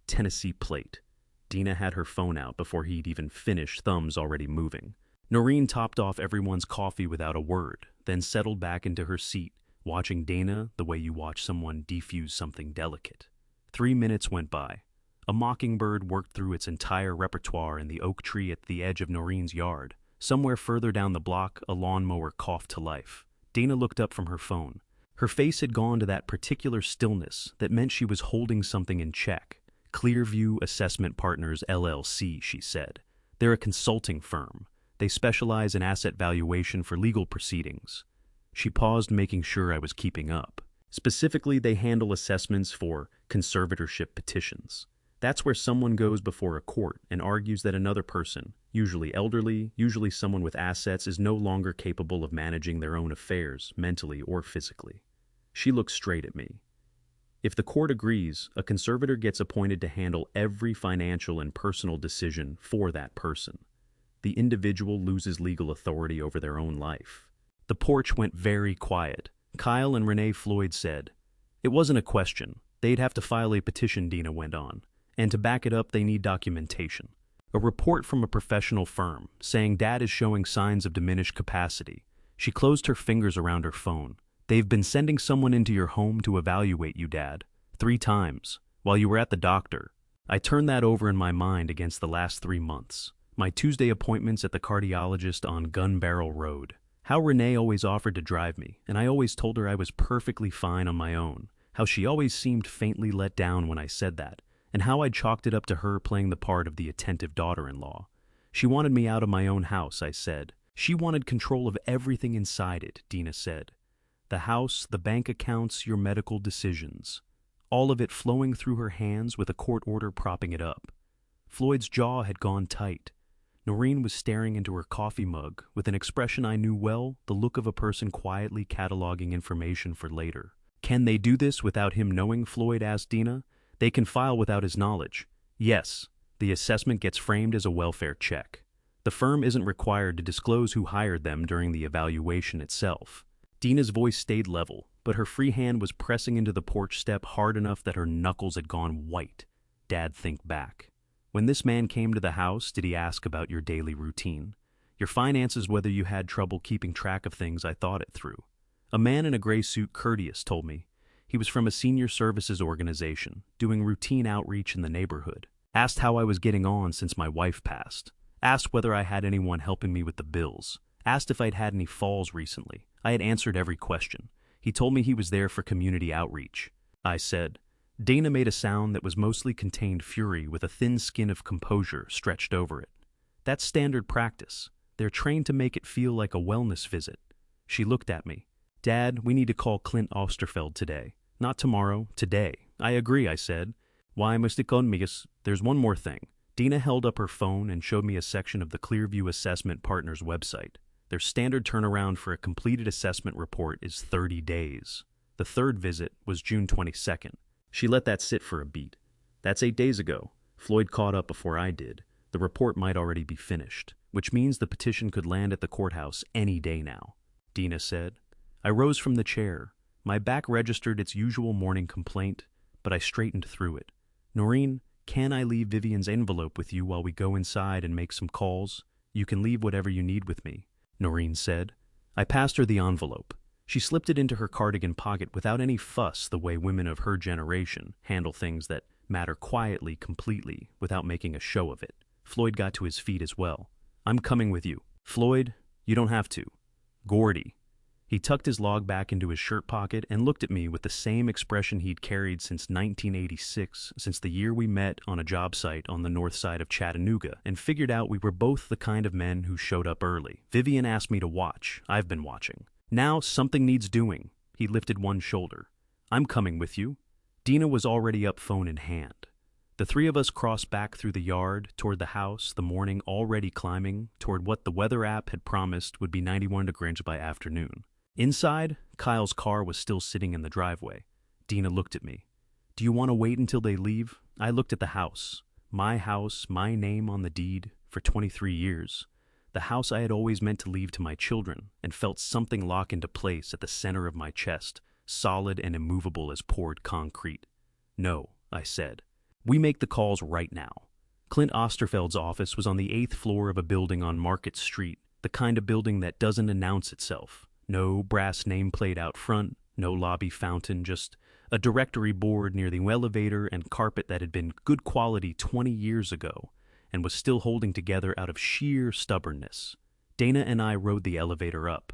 Tennessee plate. Dina had her phone out before he'd even finished, thumbs already moving. Noreen topped off everyone's coffee without a word, then settled back into her seat, watching Dana the way you watch someone defuse something delicate. 3 minutes went by. A mockingbird worked through its entire repertoire in the oak tree at the edge of Noreen's yard. Somewhere further down the block, a lawnmower coughed to life. Dana looked up from her phone. Her face had gone to that particular stillness that meant she was holding something in check. Clearview Assessment Partners, LLC, she said. They're a consulting firm. They specialize in asset valuation for legal proceedings. She paused, making sure I was keeping up. Specifically, they handle assessments for conservatorship petitions. That's where someone goes before a court and argues that another person, usually elderly, usually someone with assets, is no longer capable of managing their own affairs, mentally or physically. She looked straight at me. If the court agrees, a conservator gets appointed to handle every financial and personal decision for that person. The individual loses legal authority over their own life. The porch went very quiet. Kyle and Renee Floyd said, "It wasn't a question. They'd have to file a petition," Dina went on. "And to back it up, they need documentation. A report from a professional firm saying Dad is showing signs of diminished capacity." She closed her fingers around her phone. "They've been sending someone into your home to evaluate you, Dad. 3 times, while you were at the doctor." I turned that over in my mind against the last 3 months. My Tuesday appointments at the cardiologist on Gun Barrel Road. How Renee always offered to drive me, and I always told her I was perfectly fine on my own. How she always seemed faintly let down when I said that, and how I chalked it up to her playing the part of the attentive daughter-in-law. She wanted me out of my own house, I said. She wanted control of everything inside it, Dina said. The house, the bank accounts, your medical decisions. All of it flowing through her hands with a court order propping it up. Floyd's jaw had gone tight. Noreen was staring into her coffee mug with an expression I knew well, the look of a person quietly cataloging information for later. "Can they do this without him knowing?" Floyd asked Dina. "They can file without his knowledge." "Yes, the assessment gets framed as a welfare check." The firm isn't required to disclose who hired them during the evaluation itself. Dina's voice stayed level, but her free hand was pressing into the porch step hard enough that her knuckles had gone white. Dad, think back. When this man came to the house, did he ask about your daily routine? Your finances, whether you had trouble keeping track of things? I thought it through. A man in a gray suit, courteous, told me. He was from a senior services organization, doing routine outreach in the neighborhood. Asked how I was getting on since my wife passed. Asked whether I had anyone helping me with the bills. Asked if I'd had any falls recently. I had answered every question. He told me he was there for community outreach. I said. Dana made a sound that was mostly contained fury with a thin skin of composure stretched over it. That's standard practice. They're trained to make it feel like a wellness visit. She looked at me. Dad, we need to call Clint Osterfeld today. Not tomorrow, today. I agree, I said. Why, Mr. Conmigas, there's one more thing. Dina held up her phone and showed me a section of the Clearview Assessment Partners website. Their standard turnaround for a completed assessment report is 30 days. The third visit was June 22nd. She let that sit for a beat. That's 8 days ago. Floyd caught up before I did. The report might already be finished, which means the petition could land at the courthouse any day now. Dina said. I rose from the chair. My back registered its usual morning complaint, but I straightened through it. Noreen, can I leave Vivian's envelope with you while we go inside and make some calls? You can leave whatever you need with me, Noreen said. I passed her the envelope. She slipped it into her cardigan pocket without any fuss, the way women of her generation handle things that matter quietly, completely, without making a show of it. Floyd got to his feet as well. I'm coming with you. Floyd, you don't have to. Gordy. He tucked his log back into his shirt pocket and looked at me with the same expression he'd carried since 1986, since the year we met on a job site on the north side of Chattanooga, and figured out we were both the kind of men who showed up early. Vivian asked me to watch. I've been watching. Now something needs doing. He lifted one shoulder. I'm coming with you. Dina was already up, phone in hand. The three of us crossed back through the yard toward the house, the morning already climbing toward what the weather app had promised would be 91 degrees by afternoon. Inside, Kyle's car was still sitting in the driveway. Dina looked at me. Do you want to wait until they leave? I looked at the house. My house, my name on the deed, for 23 years. The house I had always meant to leave to my children, and felt something lock into place at the center of my chest, solid and immovable as poured concrete. No, I said. We make the calls right now. Clint Osterfeld's office was on the 8th floor of a building on Market Street, the kind of building that doesn't announce itself. No brass nameplate out front, no lobby fountain, just a directory board near the elevator and carpet that had been good quality 20 years ago and was still holding together out of sheer stubbornness. Dana and I rode the elevator up.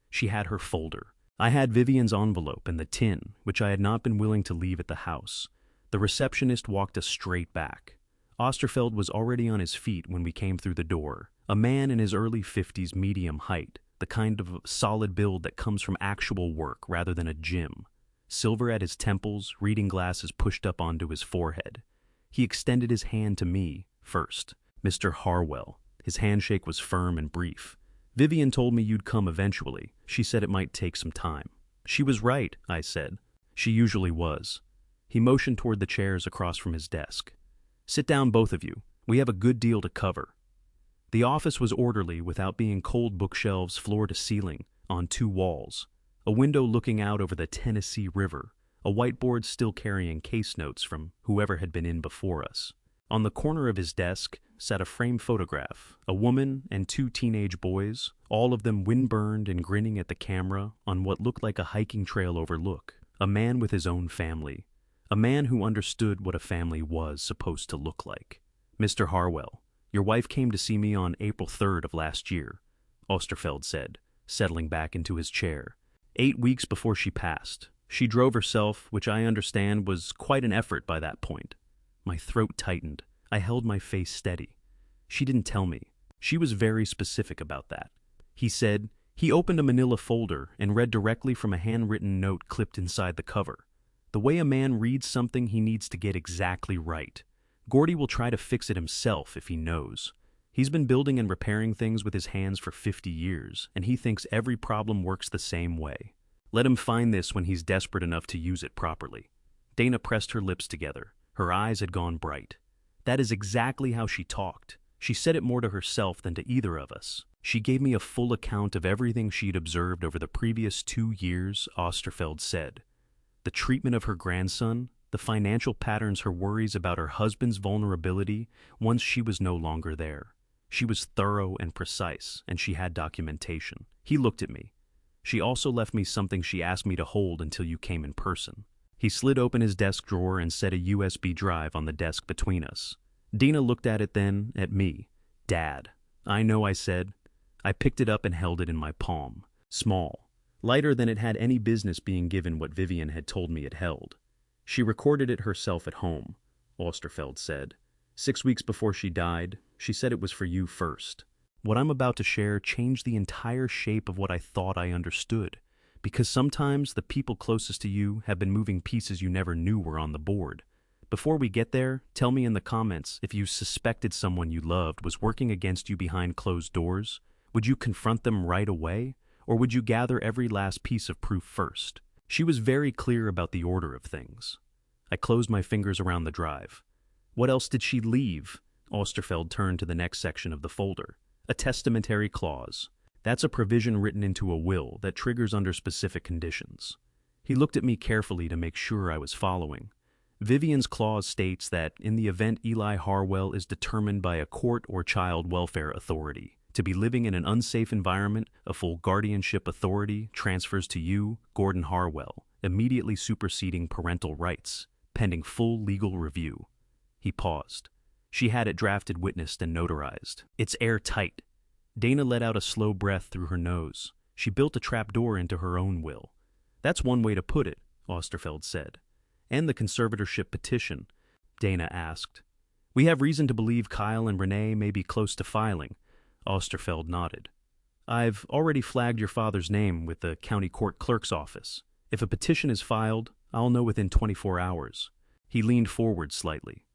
She had her folder. I had Vivian's envelope and the tin, which I had not been willing to leave at the house. The receptionist walked us straight back. Osterfeld was already on his feet when we came through the door, a man in his early 50s, medium height, the kind of solid build that comes from actual work rather than a gym. Silver at his temples, reading glasses pushed up onto his forehead. He extended his hand to me first. Mr. Harwell. His handshake was firm and brief. Vivian told me you'd come eventually. She said it might take some time. She was right, I said. She usually was. He motioned toward the chairs across from his desk. Sit down, both of you. We have a good deal to cover. The office was orderly without being cold bookshelves floor to ceiling on 2 walls, a window looking out over the Tennessee River, a whiteboard still carrying case notes from whoever had been in before us. On the corner of his desk sat a framed photograph, a woman and 2 teenage boys, all of them windburned and grinning at the camera on what looked like a hiking trail overlook, a man with his own family, a man who understood what a family was supposed to look like. Mr. Harwell, your wife came to see me on April 3rd of last year, Osterfeld said, settling back into his chair. 8 weeks before she passed. She drove herself, which I understand was quite an effort by that point. My throat tightened. I held my face steady. She didn't tell me. She was very specific about that. He said, he opened a manila folder and read directly from a handwritten note clipped inside the cover. The way a man reads something he needs to get exactly right. Gordy will try to fix it himself if he knows. He's been building and repairing things with his hands for 50 years, and he thinks every problem works the same way. Let him find this when he's desperate enough to use it properly. Dana pressed her lips together. Her eyes had gone bright. That is exactly how she talked. She said it more to herself than to either of us. She gave me a full account of everything she'd observed over the previous 2 years, Osterfeld said. The treatment of her grandson, the financial patterns, her worries about her husband's vulnerability once she was no longer there. She was thorough and precise, and she had documentation. He looked at me. She also left me something she asked me to hold until you came in person. He slid open his desk drawer and set a USB drive on the desk between us. Dina looked at it, then at me. Dad. I know, I said. I picked it up and held it in my palm. Small. Lighter than it had any business being given what Vivian had told me it held. She recorded it herself at home, Osterfeld said. 6 weeks before she died, she said it was for you first. What I'm about to share changed the entire shape of what I thought I understood, because sometimes the people closest to you have been moving pieces you never knew were on the board. Before we get there, tell me in the comments if you suspected someone you loved was working against you behind closed doors. Would you confront them right away, or would you gather every last piece of proof first? She was very clear about the order of things. I closed my fingers around the drive. What else did she leave? Osterfeld turned to the next section of the folder. A testamentary clause. That's a provision written into a will that triggers under specific conditions. He looked at me carefully to make sure I was following. Vivian's clause states that in the event Eli Harwell is determined by a court or child welfare authority to be living in an unsafe environment, a full guardianship authority transfers to you, Gordon Harwell, immediately superseding parental rights, pending full legal review. He paused. She had it drafted, witnessed, and notarized. It's airtight. Dana let out a slow breath through her nose. She built a trapdoor into her own will. That's one way to put it, Osterfeld said. And the conservatorship petition? Dana asked. We have reason to believe Kyle and Renee may be close to filing. Osterfeld nodded. I've already flagged your father's name with the county court clerk's office. If a petition is filed, I'll know within 24 hours. He leaned forward slightly.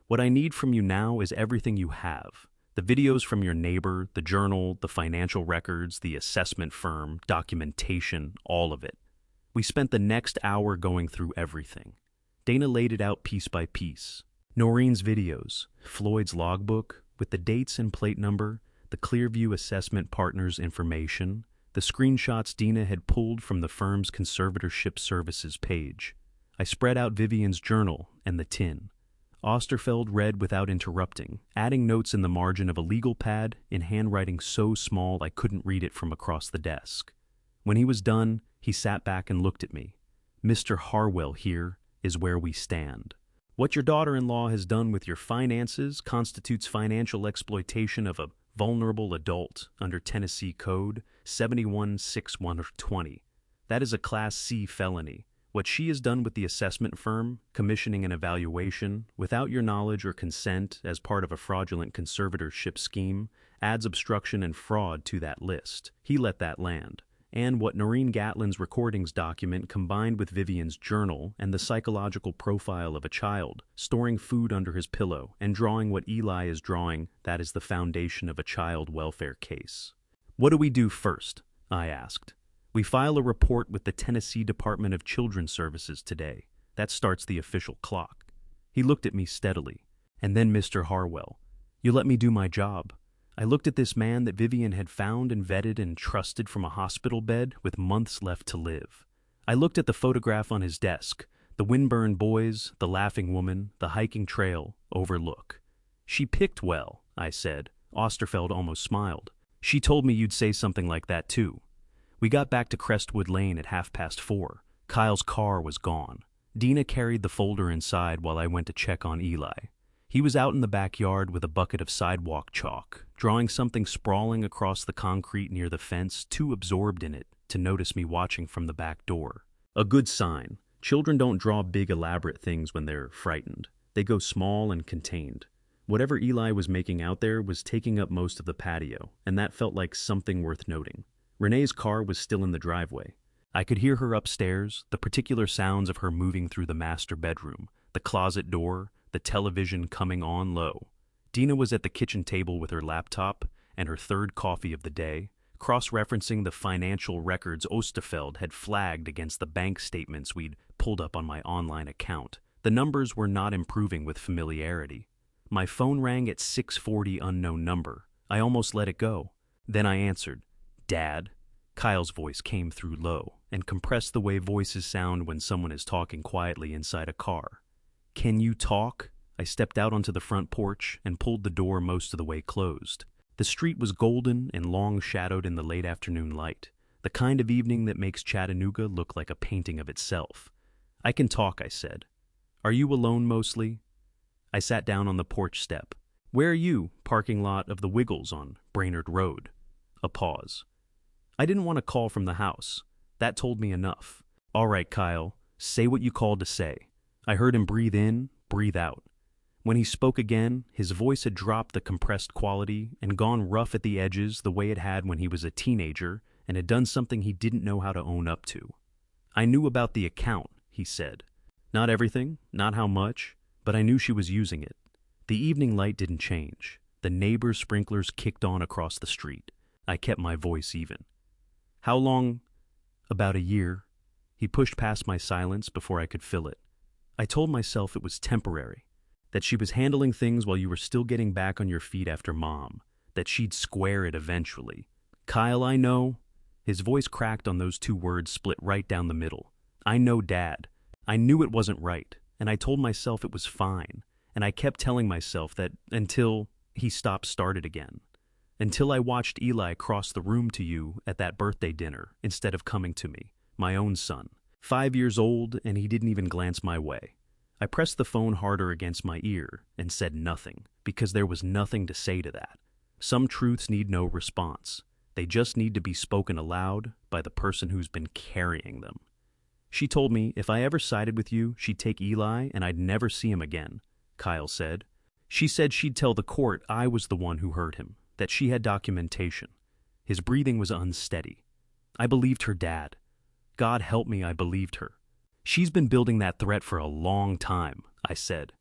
What I need from you now is everything you have. The videos from your neighbor, the journal, the financial records, the assessment firm, documentation, all of it. We spent the next hour going through everything. Dana laid it out piece by piece. Noreen's videos, Floyd's logbook, with the dates and plate number, the Clearview Assessment Partners information, the screenshots Dina had pulled from the firm's conservatorship services page. I spread out Vivian's journal and the tin. Osterfeld read without interrupting, adding notes in the margin of a legal pad in handwriting so small I couldn't read it from across the desk. When he was done, he sat back and looked at me. Mr. Harwell, here is where we stand. What your daughter-in-law has done with your finances constitutes financial exploitation of a vulnerable adult under Tennessee Code 716120. That is a Class C felony. What she has done with the assessment firm, commissioning an evaluation, without your knowledge or consent as part of a fraudulent conservatorship scheme, adds obstruction and fraud to that list. He let that land. And what Noreen Gatlin's recordings document combined with Vivian's journal and the psychological profile of a child, storing food under his pillow and drawing what Eli is drawing, that is the foundation of a child welfare case. What do we do first? I asked. We file a report with the Tennessee Department of Children's Services today. That starts the official clock. He looked at me steadily. And then, Mr. Harwell, you let me do my job. I looked at this man that Vivian had found and vetted and trusted from a hospital bed with months left to live. I looked at the photograph on his desk, the windburned boys, the laughing woman, the hiking trail, overlook. She picked well, I said. Osterfeld almost smiled. She told me you'd say something like that too. We got back to Crestwood Lane at 4:30. Kyle's car was gone. Dina carried the folder inside while I went to check on Eli. He was out in the backyard with a bucket of sidewalk chalk, drawing something sprawling across the concrete near the fence, too absorbed in it to notice me watching from the back door. A good sign. Children don't draw big elaborate things when they're frightened. They go small and contained. Whatever Eli was making out there was taking up most of the patio, and that felt like something worth noting. Renee's car was still in the driveway. I could hear her upstairs, the particular sounds of her moving through the master bedroom, the closet door, the television coming on low. Dina was at the kitchen table with her laptop and her third coffee of the day, cross-referencing the financial records Osterfeld had flagged against the bank statements we'd pulled up on my online account. The numbers were not improving with familiarity. My phone rang at 6:40 unknown number. I almost let it go. Then I answered. Dad? Kyle's voice came through low and compressed the way voices sound when someone is talking quietly inside a car. Can you talk? I stepped out onto the front porch and pulled the door most of the way closed. The street was golden and long shadowed in the late afternoon light, the kind of evening that makes Chattanooga look like a painting of itself. I can talk, I said. Are you alone mostly? I sat down on the porch step. Where are you? Parking lot of the Wiggles on Brainerd Road. A pause. I didn't want a call from the house. That told me enough. All right, Kyle, say what you called to say. I heard him breathe in, breathe out. When he spoke again, his voice had dropped the compressed quality and gone rough at the edges the way it had when he was a teenager and had done something he didn't know how to own up to. I knew about the account, he said. Not everything, not how much, but I knew she was using it. The evening light didn't change. The neighbor's sprinklers kicked on across the street. I kept my voice even. How long? About a year. He pushed past my silence before I could fill it. I told myself it was temporary, that she was handling things while you were still getting back on your feet after Mom, that she'd square it eventually. Kyle, I know. His voice cracked on those two words split right down the middle. I know, Dad. I knew it wasn't right, and I told myself it was fine, and I kept telling myself that until he started again. Until I watched Eli cross the room to you at that birthday dinner instead of coming to me, my own son. 5 years old, and he didn't even glance my way. I pressed the phone harder against my ear and said nothing, because there was nothing to say to that. Some truths need no response. They just need to be spoken aloud by the person who's been carrying them. She told me if I ever sided with you, she'd take Eli and I'd never see him again, Kyle said. She said she'd tell the court I was the one who hurt him, that she had documentation. His breathing was unsteady. I believed her, Dad. God help me, I believed her. She's been building that threat for a long time, I said.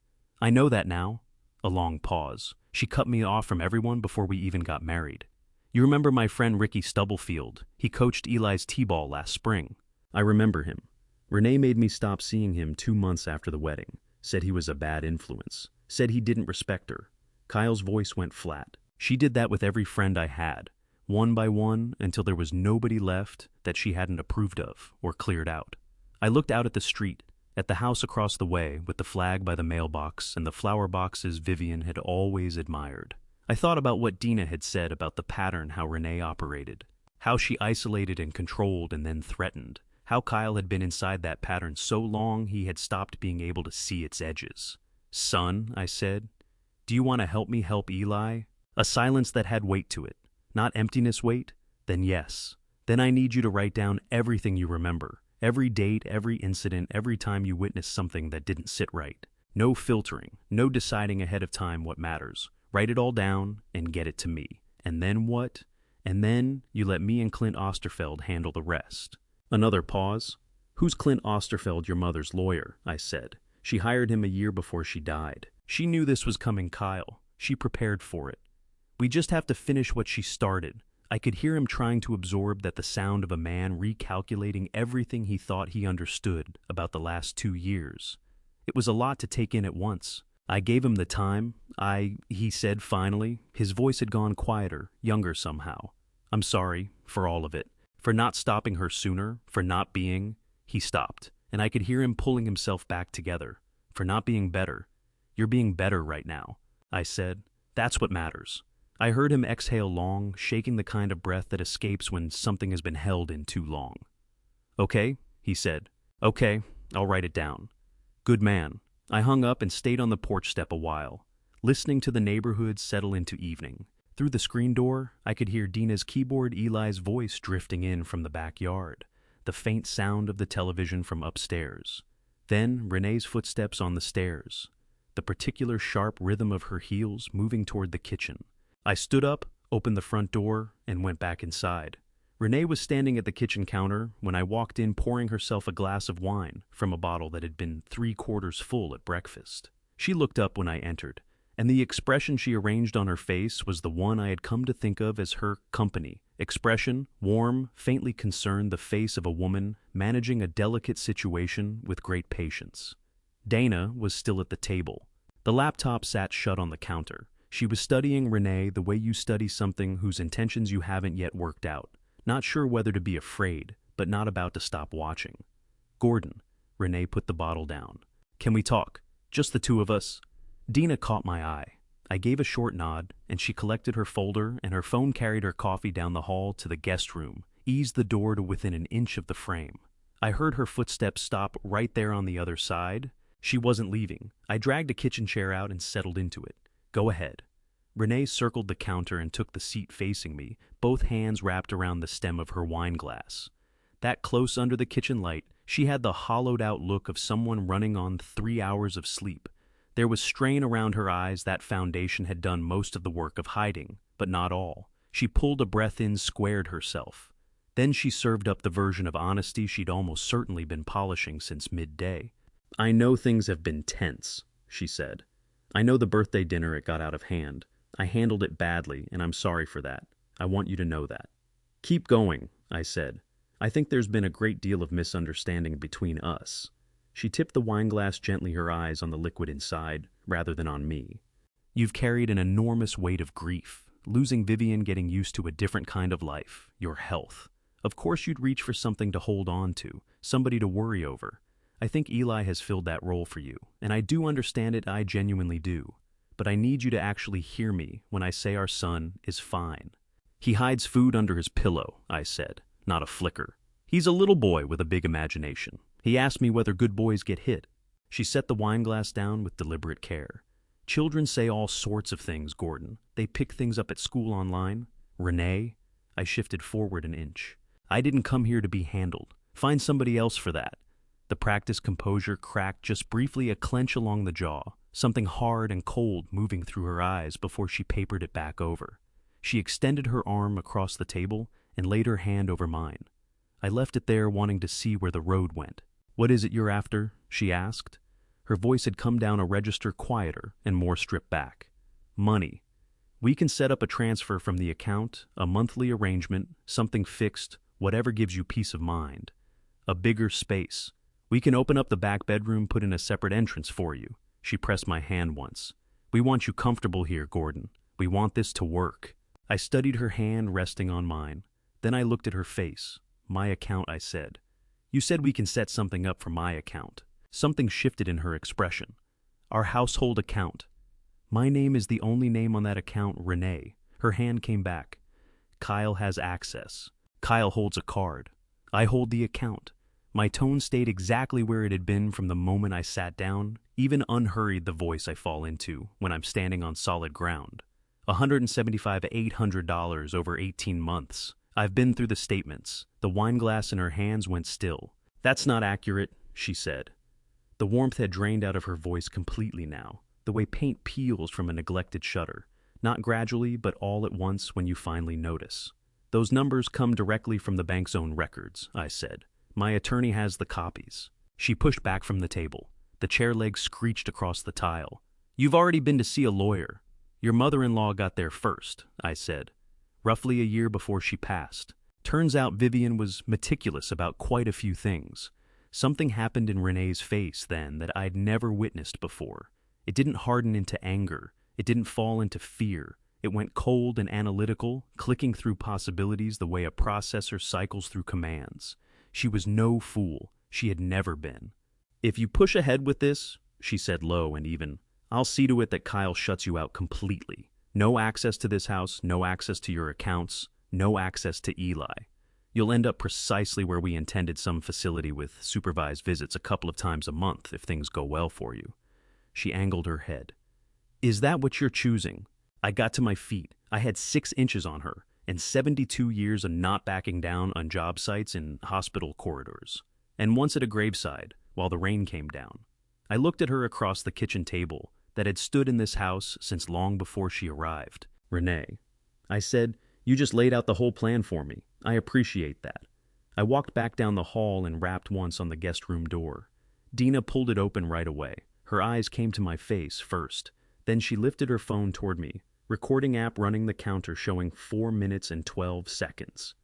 I know that now. A long pause. She cut me off from everyone before we even got married. You remember my friend Ricky Stubblefield? He coached Eli's t-ball last spring. I remember him. Renee made me stop seeing him 2 months after the wedding. Said he was a bad influence. Said he didn't respect her. Kyle's voice went flat. She did that with every friend I had, one by one, until there was nobody left that she hadn't approved of or cleared out. I looked out at the street, at the house across the way with the flag by the mailbox and the flower boxes Vivian had always admired. I thought about what Dina had said about the pattern how Renee operated, how she isolated and controlled and then threatened, how Kyle had been inside that pattern so long he had stopped being able to see its edges. Son, I said, do you want to help me help Eli? A silence that had weight to it, not emptiness weight? Then yes. Then I need you to write down everything you remember, every date, every incident, every time you witnessed something that didn't sit right. No filtering, no deciding ahead of time what matters. Write it all down and get it to me. And then what? And then you let me and Clint Osterfeld handle the rest. Another pause. Who's Clint Osterfeld, your mother's lawyer? I said. She hired him a year before she died. She knew this was coming, Kyle. She prepared for it. We just have to finish what she started. I could hear him trying to absorb that, the sound of a man recalculating everything he thought he understood about the last 2 years. It was a lot to take in at once. I gave him the time. He said finally. His voice had gone quieter, younger somehow. I'm sorry for all of it. For not stopping her sooner, for not being. He stopped, and I could hear him pulling himself back together. For not being better. You're being better right now, I said. That's what matters. I heard him exhale long, shaking the kind of breath that escapes when something has been held in too long. Okay, he said. Okay, I'll write it down. Good man. I hung up and stayed on the porch step a while, listening to the neighborhood settle into evening. Through the screen door, I could hear Dina's keyboard, Eli's voice drifting in from the backyard, the faint sound of the television from upstairs. Then Renee's footsteps on the stairs, the particular sharp rhythm of her heels moving toward the kitchen. I stood up, opened the front door, and went back inside. Renee was standing at the kitchen counter when I walked in, pouring herself a glass of wine from a bottle that had been 3/4 full at breakfast. She looked up when I entered, and the expression she arranged on her face was the one I had come to think of as her company. Expression, warm, faintly concerned, the face of a woman managing a delicate situation with great patience. Dana was still at the table. The laptop sat shut on the counter. She was studying Renee the way you study something whose intentions you haven't yet worked out. Not sure whether to be afraid, but not about to stop watching. Gordon, Renee put the bottle down. Can we talk? Just the two of us? Dina caught my eye. I gave a short nod, and she collected her folder and her phone carried her coffee down the hall to the guest room, eased the door to within an inch of the frame. I heard her footsteps stop right there on the other side. She wasn't leaving. I dragged a kitchen chair out and settled into it. Go ahead. Renee circled the counter and took the seat facing me, both hands wrapped around the stem of her wine glass. That close under the kitchen light, she had the hollowed-out look of someone running on 3 hours of sleep. There was strain around her eyes. That foundation had done most of the work of hiding, but not all. She pulled a breath in, squared herself. Then she served up the version of honesty she'd almost certainly been polishing since midday. I know things have been tense, she said. I know the birthday dinner, it got out of hand. I handled it badly, and I'm sorry for that. I want you to know that. Keep going, I said. I think there's been a great deal of misunderstanding between us. She tipped the wineglass gently, her eyes on the liquid inside, rather than on me. You've carried an enormous weight of grief, losing Vivian, getting used to a different kind of life, your health. Of course you'd reach for something to hold on to, somebody to worry over. I think Eli has filled that role for you, and I do understand it, I genuinely do. But I need you to actually hear me when I say our son is fine. He hides food under his pillow, I said, not a flicker. He's a little boy with a big imagination. He asked me whether good boys get hit. She set the wineglass down with deliberate care. Children say all sorts of things, Gordon. They pick things up at school online. Renee? I shifted forward an inch. I didn't come here to be handled. Find somebody else for that. The practiced composure cracked just briefly, a clench along the jaw, something hard and cold moving through her eyes before she papered it back over. She extended her arm across the table and laid her hand over mine. I left it there, wanting to see where the road went. What is it you're after? She asked. Her voice had come down a register, quieter and more stripped back. Money. We can set up a transfer from the account, a monthly arrangement, something fixed, whatever gives you peace of mind. A bigger space. We can open up the back bedroom, put in a separate entrance for you. She pressed my hand once. We want you comfortable here, Gordon. We want this to work. I studied her hand resting on mine. Then I looked at her face. My account, I said. You said we can set something up for my account. Something shifted in her expression. Our household account. My name is the only name on that account, Renee. Her hand came back. Kyle has access. Kyle holds a card. I hold the account. My tone stayed exactly where it had been from the moment I sat down, even unhurried, the voice I fall into when I'm standing on solid ground. $175,800 over 18 months. I've been through the statements. The wineglass in her hands went still. That's not accurate, she said. The warmth had drained out of her voice completely now, the way paint peels from a neglected shutter. Not gradually, but all at once when you finally notice. Those numbers come directly from the bank's own records, I said. My attorney has the copies. She pushed back from the table. The chair legs screeched across the tile. You've already been to see a lawyer. Your mother-in-law got there first, I said. Roughly a year before she passed. Turns out Vivian was meticulous about quite a few things. Something happened in Renee's face then that I'd never witnessed before. It didn't harden into anger. It didn't fall into fear. It went cold and analytical, clicking through possibilities the way a processor cycles through commands. She was no fool. She had never been. If you push ahead with this, she said low and even, I'll see to it that Kyle shuts you out completely. No access to this house, no access to your accounts, no access to Eli. You'll end up precisely where we intended, some facility with supervised visits a couple of times a month if things go well for you. She angled her head. Is that what you're choosing? I got to my feet. I had 6 inches on her, and 72 years of not backing down on job sites in hospital corridors. And once at a graveside, while the rain came down. I looked at her across the kitchen table that had stood in this house since long before she arrived. Renee, I said, you just laid out the whole plan for me. I appreciate that. I walked back down the hall and rapped once on the guest room door. Dina pulled it open right away. Her eyes came to my face first. Then she lifted her phone toward me, recording app running the counter showing 4 minutes and 12 seconds.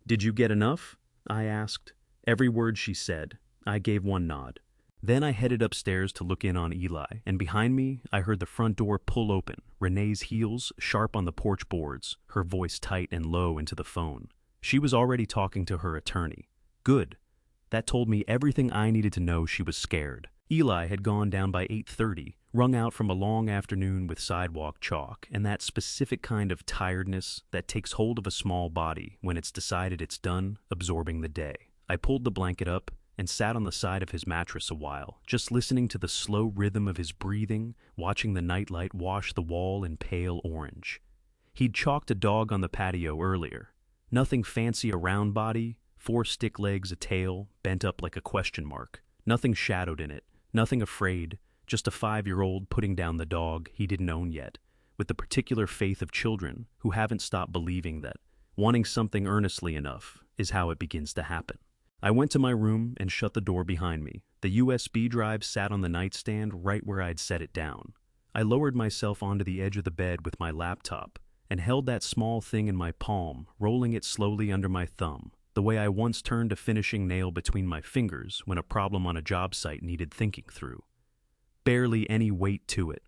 Did you get enough? I asked. Every word she said. I gave one nod. Then I headed upstairs to look in on Eli, and behind me, I heard the front door pull open, Renee's heels sharp on the porch boards, her voice tight and low into the phone. She was already talking to her attorney. Good. That told me everything I needed to know. She was scared. Eli had gone down by 8:30, wrung out from a long afternoon with sidewalk chalk, and that specific kind of tiredness that takes hold of a small body when it's decided it's done absorbing the day. I pulled the blanket up and sat on the side of his mattress a while, just listening to the slow rhythm of his breathing, watching the nightlight wash the wall in pale orange. He'd chalked a dog on the patio earlier. Nothing fancy, a round body, 4 stick legs, a tail, bent up like a question mark. Nothing shadowed in it, nothing afraid, just a 5-year-old putting down the dog he didn't own yet, with the particular faith of children who haven't stopped believing that wanting something earnestly enough is how it begins to happen. I went to my room and shut the door behind me. The USB drive sat on the nightstand right where I'd set it down. I lowered myself onto the edge of the bed with my laptop and held that small thing in my palm, rolling it slowly under my thumb, the way I once turned a finishing nail between my fingers when a problem on a job site needed thinking through. Barely any weight to it.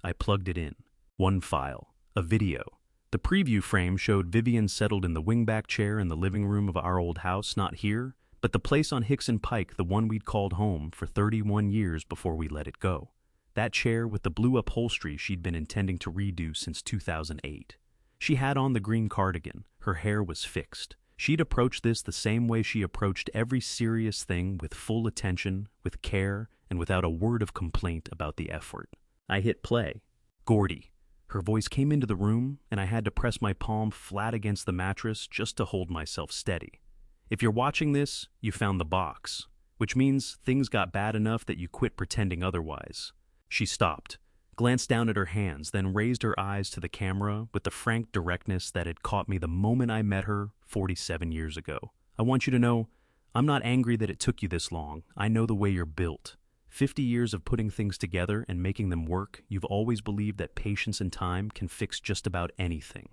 I plugged it in. One file. A video. The preview frame showed Vivian settled in the wingback chair in the living room of our old house, not here, but the place on Hickson Pike, the one we'd called home for 31 years before we let it go. That chair with the blue upholstery she'd been intending to redo since 2008. She had on the green cardigan. Her hair was fixed. She'd approached this the same way she approached every serious thing, with full attention, with care, and without a word of complaint about the effort. I hit play. Gordy. Her voice came into the room, and I had to press my palm flat against the mattress just to hold myself steady. If you're watching this, you found the box, which means things got bad enough that you quit pretending otherwise. She stopped, glanced down at her hands, then raised her eyes to the camera with the frank directness that had caught me the moment I met her 47 years ago. I want you to know, I'm not angry that it took you this long. I know the way you're built. 50 years of putting things together and making them work, you've always believed that patience and time can fix just about anything.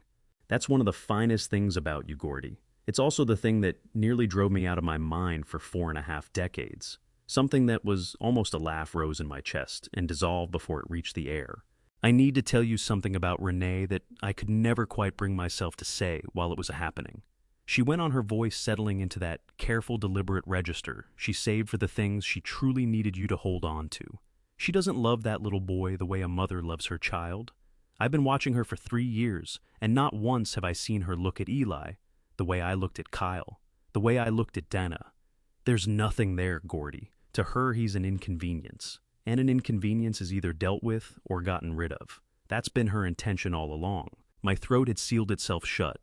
That's one of the finest things about you, Gordy. It's also the thing that nearly drove me out of my mind for 4.5 decades. Something that was almost a laugh rose in my chest and dissolved before it reached the air. I need to tell you something about Renee that I could never quite bring myself to say while it was happening. She went on, her voice settling into that careful, deliberate register she saved for the things she truly needed you to hold on to. She doesn't love that little boy the way a mother loves her child. I've been watching her for 3 years, and not once have I seen her look at Eli the way I looked at Kyle, the way I looked at Dana. There's nothing there, Gordy. To her, he's an inconvenience, and an inconvenience is either dealt with or gotten rid of. That's been her intention all along. My throat had sealed itself shut.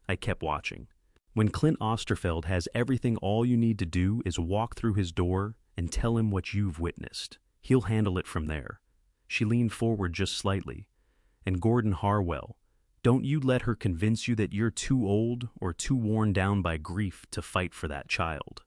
I kept watching. When Clint Osterfeld has everything, all you need to do is walk through his door and tell him what you've witnessed. He'll handle it from there. She leaned forward just slightly. And Gordon Harwell, don't you let her convince you that you're too old or too worn down by grief to fight for that child.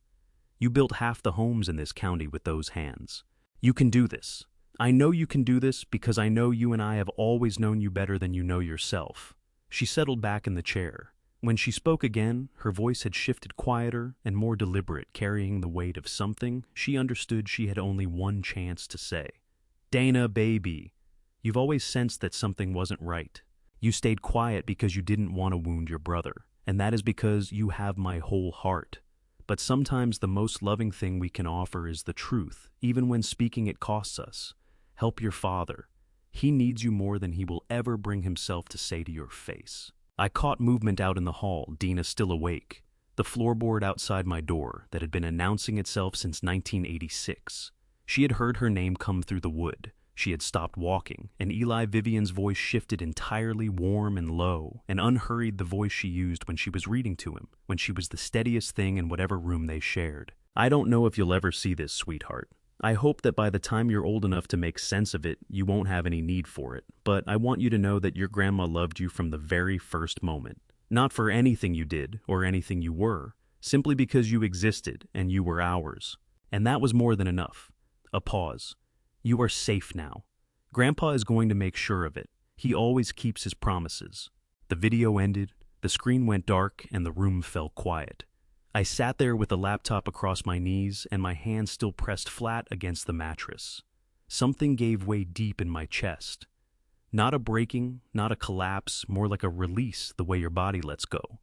You built half the homes in this county with those hands. You can do this. I know you can do this because I know you, and I have always known you better than you know yourself. She settled back in the chair. When she spoke again, her voice had shifted, quieter and more deliberate, carrying the weight of something she understood she had only one chance to say. Dana, baby, you've always sensed that something wasn't right. You stayed quiet because you didn't want to wound your brother, and that is because you have my whole heart. But sometimes the most loving thing we can offer is the truth, even when speaking it costs us. Help your father. He needs you more than he will ever bring himself to say to your face. I caught movement out in the hall, Dina still awake. The floorboard outside my door that had been announcing itself since 1986. She had heard her name come through the wood. She had stopped walking, and Eli Vivian's voice shifted, entirely warm and low, and unhurried, the voice she used when she was reading to him, when she was the steadiest thing in whatever room they shared. I don't know if you'll ever see this, sweetheart. I hope that by the time you're old enough to make sense of it, you won't have any need for it. But I want you to know that your grandma loved you from the very first moment. Not for anything you did or anything you were, simply because you existed and you were ours. And that was more than enough. A pause. You are safe now. Grandpa is going to make sure of it. He always keeps his promises. The video ended, the screen went dark, and the room fell quiet. I sat there with the laptop across my knees and my hands still pressed flat against the mattress. Something gave way deep in my chest. Not a breaking, not a collapse, more like a release, the way your body lets go.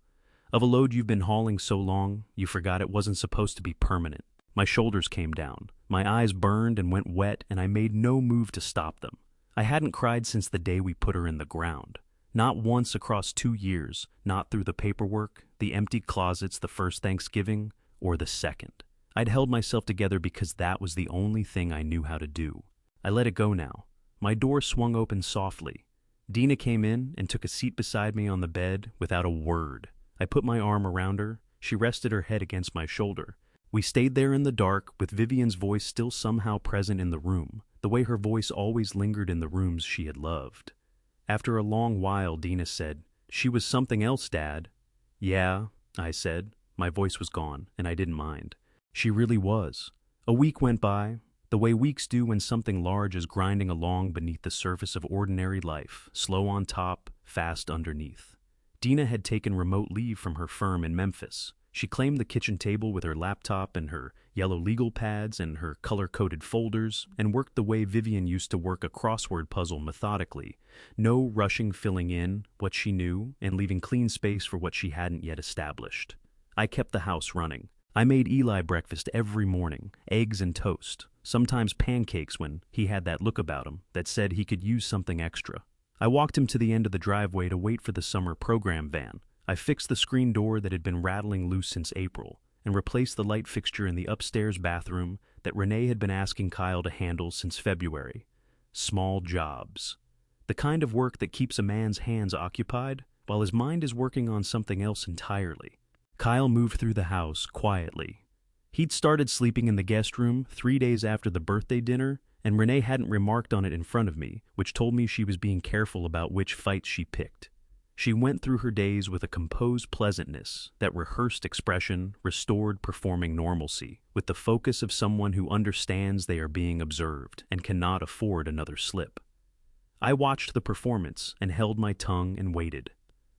Of a load you've been hauling so long, you forgot it wasn't supposed to be permanent. My shoulders came down, my eyes burned and went wet, and I made no move to stop them. I hadn't cried since the day we put her in the ground. Not once across 2 years, not through the paperwork, the empty closets the first Thanksgiving, or the second. I'd held myself together because that was the only thing I knew how to do. I let it go now. My door swung open softly. Dina came in and took a seat beside me on the bed without a word. I put my arm around her. She rested her head against my shoulder. We stayed there in the dark, with Vivian's voice still somehow present in the room, the way her voice always lingered in the rooms she had loved. After a long while, Dina said, "She was something else, Dad." "Yeah," I said. My voice was gone, and I didn't mind. She really was. A week went by, the way weeks do when something large is grinding along beneath the surface of ordinary life, slow on top, fast underneath. Dina had taken remote leave from her firm in Memphis. She claimed the kitchen table with her laptop and her yellow legal pads and her color-coded folders, and worked the way Vivian used to work a crossword puzzle methodically. No rushing, filling in what she knew and leaving clean space for what she hadn't yet established. I kept the house running. I made Eli breakfast every morning, eggs and toast, sometimes pancakes when he had that look about him that said he could use something extra. I walked him to the end of the driveway to wait for the summer program van. I fixed the screen door that had been rattling loose since April, and replaced the light fixture in the upstairs bathroom that Renee had been asking Kyle to handle since February. Small jobs. The kind of work that keeps a man's hands occupied while his mind is working on something else entirely. Kyle moved through the house quietly. He'd started sleeping in the guest room 3 days after the birthday dinner, and Renee hadn't remarked on it in front of me, which told me she was being careful about which fights she picked. She went through her days with a composed pleasantness that rehearsed expression, restored performing normalcy, with the focus of someone who understands they are being observed and cannot afford another slip. I watched the performance and held my tongue and waited.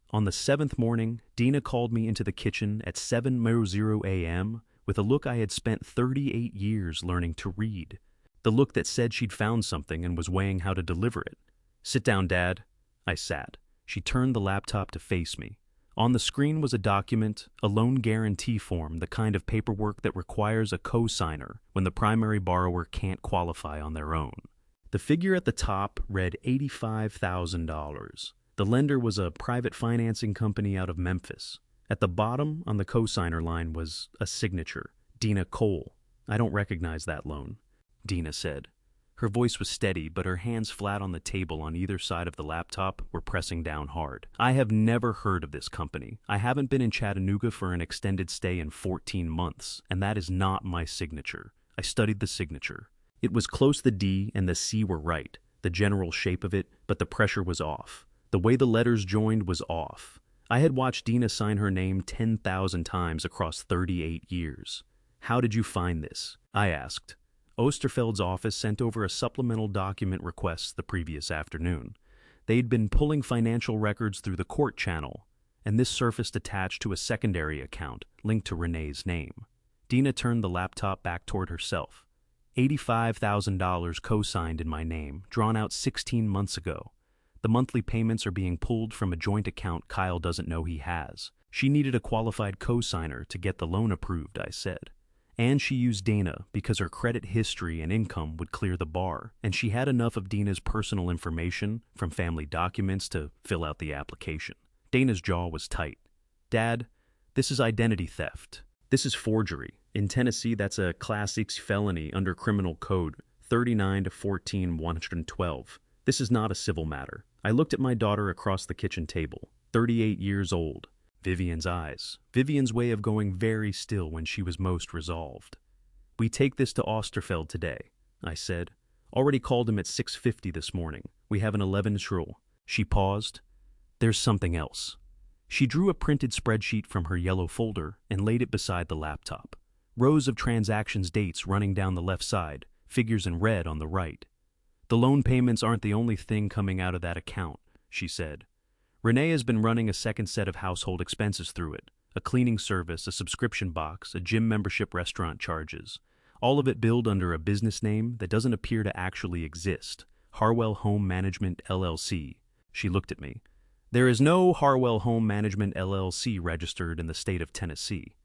On the 7th morning, Dina called me into the kitchen at 7:00 a.m. with a look I had spent 38 years learning to read. The look that said she'd found something and was weighing how to deliver it. "Sit down, Dad." I sat. She turned the laptop to face me. On the screen was a document, a loan guarantee form, the kind of paperwork that requires a co-signer when the primary borrower can't qualify on their own. The figure at the top read $85,000. The lender was a private financing company out of Memphis. At the bottom on the co-signer line was a signature, Dina Cole. "I don't recognize that loan," Dina said. Her voice was steady, but her hands flat on the table on either side of the laptop were pressing down hard. "I have never heard of this company. I haven't been in Chattanooga for an extended stay in 14 months, and that is not my signature." I studied the signature. It was close. The D and the C were right, the general shape of it, but the pressure was off. The way the letters joined was off. I had watched Dina sign her name 10,000 times across 38 years. "How did you find this?" I asked. Osterfeld's office sent over a supplemental document request the previous afternoon. They'd been pulling financial records through the court channel, and this surfaced attached to a secondary account linked to Renee's name. Dina turned the laptop back toward herself. $85,000 co-signed in my name, drawn out 16 months ago. The monthly payments are being pulled from a joint account Kyle doesn't know he has. She needed a qualified co-signer to get the loan approved, I said. And she used Dana because her credit history and income would clear the bar, and she had enough of Dina's personal information from family documents to fill out the application. Dana's jaw was tight. "Dad, this is identity theft. This is forgery. In Tennessee, that's a Class X felony under Criminal Code 39-14-112. This is not a civil matter." I looked at my daughter across the kitchen table, 38 years old. Vivian's eyes. Vivian's way of going very still when she was most resolved. "We take this to Osterfeld today," I said. "Already called him at 6:50 this morning. We have an 11 rule." She paused. "There's something else." She drew a printed spreadsheet from her yellow folder and laid it beside the laptop. Rows of transactions dates running down the left side, figures in red on the right. "The loan payments aren't the only thing coming out of that account," she said. "Renee has been running a second set of household expenses through it, A cleaning service, a subscription box, a gym membership, restaurant charges. All of it billed under a business name that doesn't appear to actually exist. Harwell Home Management LLC. She looked at me. There is no Harwell Home Management LLC registered in the state of Tennessee.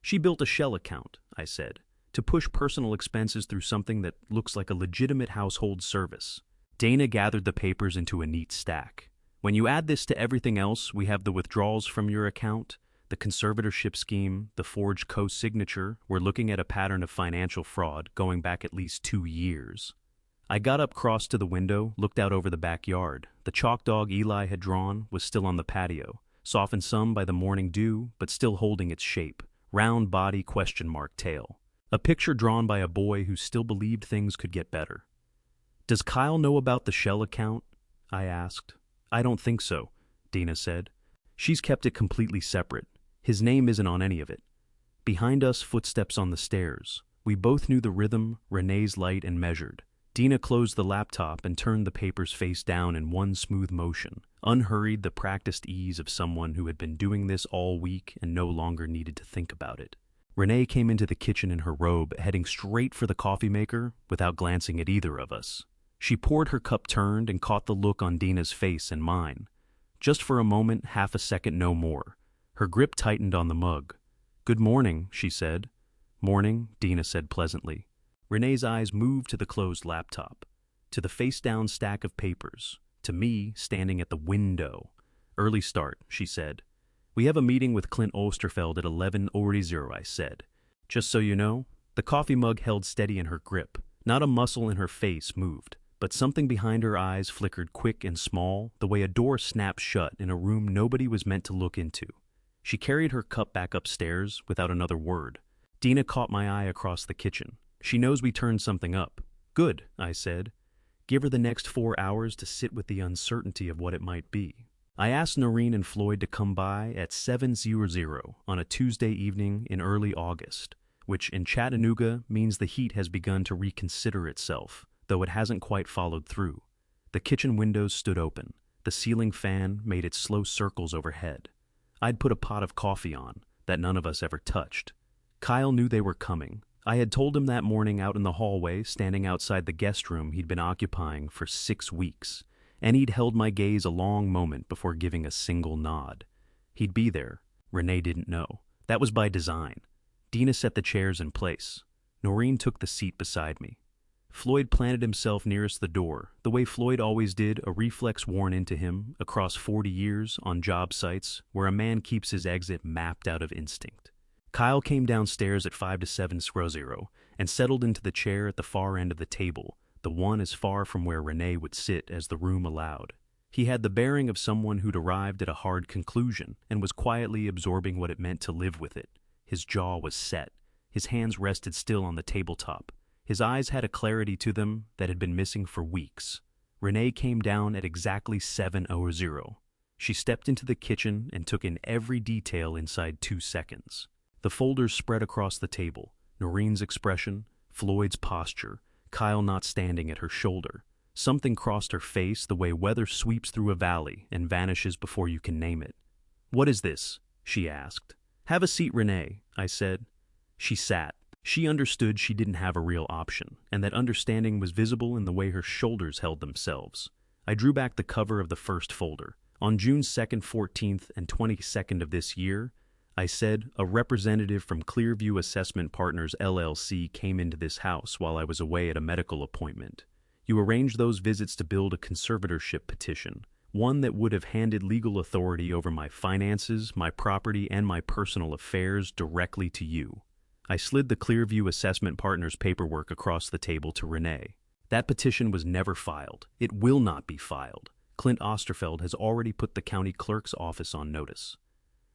She built a shell account, I said, to push personal expenses through something that looks like a legitimate household service. Dana gathered the papers into a neat stack. When you add this to everything else, we have the withdrawals from your account, the conservatorship scheme, the forged co-signature. We're looking at a pattern of financial fraud going back at least 2 years. I got up, crossed to the window, looked out over the backyard. The chalk dog Eli had drawn was still on the patio, softened some by the morning dew, but still holding its shape. Round body, question mark tail. A picture drawn by a boy who still believed things could get better. Does Kyle know about the shell account? I asked. I don't think so, Dina said. She's kept it completely separate. His name isn't on any of it. Behind us, footsteps on the stairs. We both knew the rhythm, Renee's light, and measured. Dina closed the laptop and turned the papers face down in one smooth motion, unhurried, the practiced ease of someone who had been doing this all week and no longer needed to think about it. Renee came into the kitchen in her robe, heading straight for the coffee maker without glancing at either of us. She poured her cup, turned, and caught the look on Dina's face and mine. Just for a moment, half a second, no more. Her grip tightened on the mug. Good morning, she said. Morning, Dina said pleasantly. Renee's eyes moved to the closed laptop, to the face-down stack of papers, to me standing at the window. Early start, she said. We have a meeting with Clint Osterfeld at 11:00, I said. Just so you know. The coffee mug held steady in her grip. Not a muscle in her face moved, but something behind her eyes flickered quick and small, the way a door snaps shut in a room nobody was meant to look into. She carried her cup back upstairs without another word. Dina caught my eye across the kitchen. She knows we turned something up. Good, I said. Give her the next 4 hours to sit with the uncertainty of what it might be. I asked Noreen and Floyd to come by at 7:00 on a Tuesday evening in early August, which in Chattanooga means the heat has begun to reconsider itself, though it hasn't quite followed through. The kitchen windows stood open. The ceiling fan made its slow circles overhead. I'd put a pot of coffee on, that none of us ever touched. Kyle knew they were coming. I had told him that morning out in the hallway, standing outside the guest room he'd been occupying for 6 weeks, and he'd held my gaze a long moment before giving a single nod. He'd be there. Renee didn't know. That was by design. Dina set the chairs in place. Noreen took the seat beside me. Floyd planted himself nearest the door, the way Floyd always did, a reflex worn into him across 40 years on job sites where a man keeps his exit mapped out of instinct. Kyle came downstairs at 5 to 7:00 and settled into the chair at the far end of the table, the one as far from where Renee would sit as the room allowed. He had the bearing of someone who'd arrived at a hard conclusion and was quietly absorbing what it meant to live with it. His jaw was set. His hands rested still on the tabletop. His eyes had a clarity to them that had been missing for weeks. Renee came down at exactly 7:00. She stepped into the kitchen and took in every detail inside 2 seconds. The folders spread across the table, Noreen's expression, Floyd's posture, Kyle not standing at her shoulder. Something crossed her face the way weather sweeps through a valley and vanishes before you can name it. What is this? She asked. Have a seat, Renee, I said. She sat. She understood she didn't have a real option, and that understanding was visible in the way her shoulders held themselves. I drew back the cover of the first folder. On June 2nd, 14th, and 22nd of this year, I said, a representative from Clearview Assessment Partners LLC came into this house while I was away at a medical appointment. You arranged those visits to build a conservatorship petition, one that would have handed legal authority over my finances, my property, and my personal affairs directly to you. I slid the Clearview Assessment Partners paperwork across the table to Renee. That petition was never filed. It will not be filed. Clint Osterfeld has already put the county clerk's office on notice.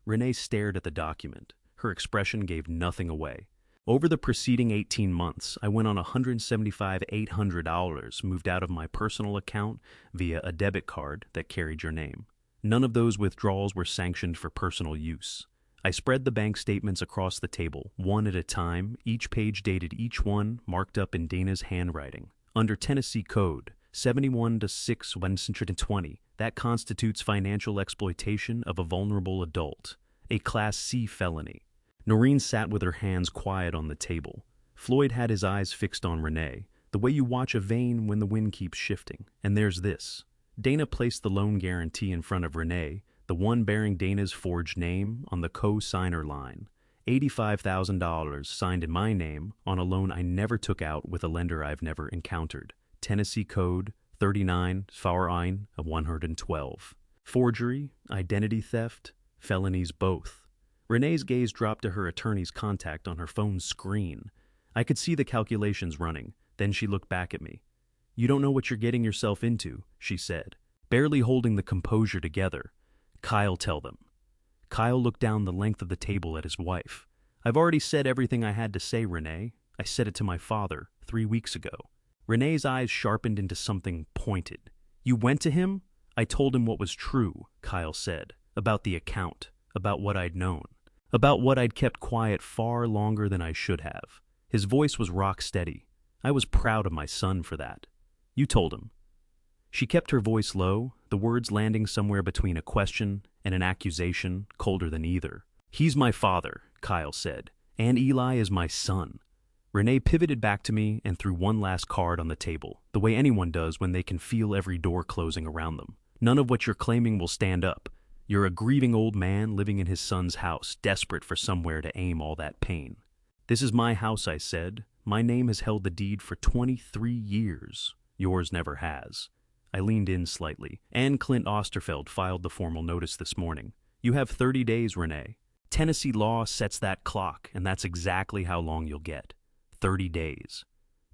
Renee stared at the document. Her expression gave nothing away. Over the preceding 18 months, I went on $175,800 moved out of my personal account via a debit card that carried your name. None of those withdrawals were sanctioned for personal use. I spread the bank statements across the table, one at a time, each page dated, each one marked up in Dana's handwriting. Under Tennessee Code 71-6-120, that constitutes financial exploitation of a vulnerable adult. a Class C felony. Noreen sat with her hands quiet on the table. Floyd had his eyes fixed on Renee, the way you watch a vein when the wind keeps shifting. And there's this. Dana placed the loan guarantee in front of Renee, the one bearing Dana's forged name on the co-signer line. $85,000 signed in my name on a loan I never took out with a lender I've never encountered. Tennessee Code 39 Verein of 112. Forgery, identity theft, felonies both. Renee's gaze dropped to her attorney's contact on her phone's screen. I could see the calculations running. Then she looked back at me. "You don't know what you're getting yourself into," she said, barely holding the composure together. "Kyle, tell them." Kyle looked down the length of the table at his wife. "I've already said everything I had to say, Renee. I said it to my father 3 weeks ago." Renee's eyes sharpened into something pointed. "You went to him?" "I told him what was true," Kyle said, "about the account, about what I'd known, about what I'd kept quiet far longer than I should have." His voice was rock steady. "I was proud of my son for that." "You told him." She kept her voice low, the words landing somewhere between a question and an accusation, colder than either. "He's my father," Kyle said, "and Eli is my son." Renee pivoted back to me and threw one last card on the table, the way anyone does when they can feel every door closing around them. "None of what you're claiming will stand up. You're a grieving old man living in his son's house, desperate for somewhere to aim all that pain." "This is my house," I said. "My name has held the deed for 23 years. Yours never has." I leaned in slightly. "Ann Clint Osterfeld filed the formal notice this morning. You have 30 days, Renee. Tennessee law sets that clock, and that's exactly how long you'll get. 30 days.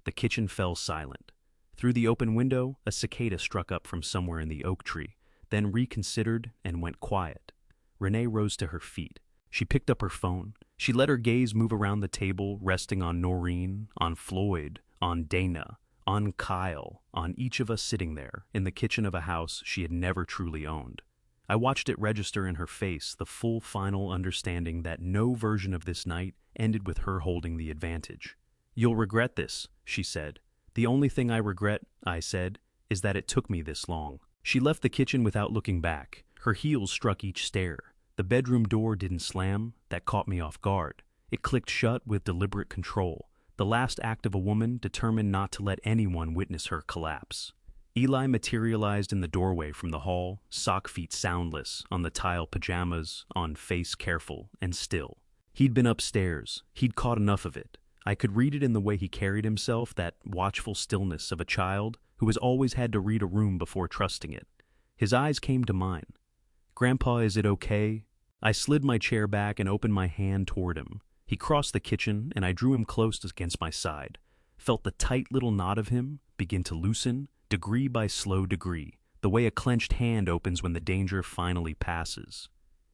The kitchen fell silent. Through the open window, a cicada struck up from somewhere in the oak tree, then reconsidered and went quiet. Renee rose to her feet. She picked up her phone. She let her gaze move around the table, resting on Noreen, on Floyd, on Dana, on Kyle, on each of us sitting there in the kitchen of a house she had never truly owned. I watched it register in her face, the full final understanding that no version of this night ended with her holding the advantage. "You'll regret this," she said. "The only thing I regret," I said, "is that it took me this long." She left the kitchen without looking back. Her heels struck each stair. The bedroom door didn't slam. That caught me off guard. It clicked shut with deliberate control, the last act of a woman determined not to let anyone witness her collapse. Eli materialized in the doorway from the hall, sock feet soundless, on the tile pajamas, on face careful and still. He'd been upstairs. He'd caught enough of it. I could read it in the way he carried himself, that watchful stillness of a child who has always had to read a room before trusting it. His eyes came to mine. "Grandpa, is it okay?" I slid my chair back and opened my hand toward him. He crossed the kitchen, and I drew him close against my side. Felt the tight little knot of him begin to loosen, degree by slow degree, the way a clenched hand opens when the danger finally passes.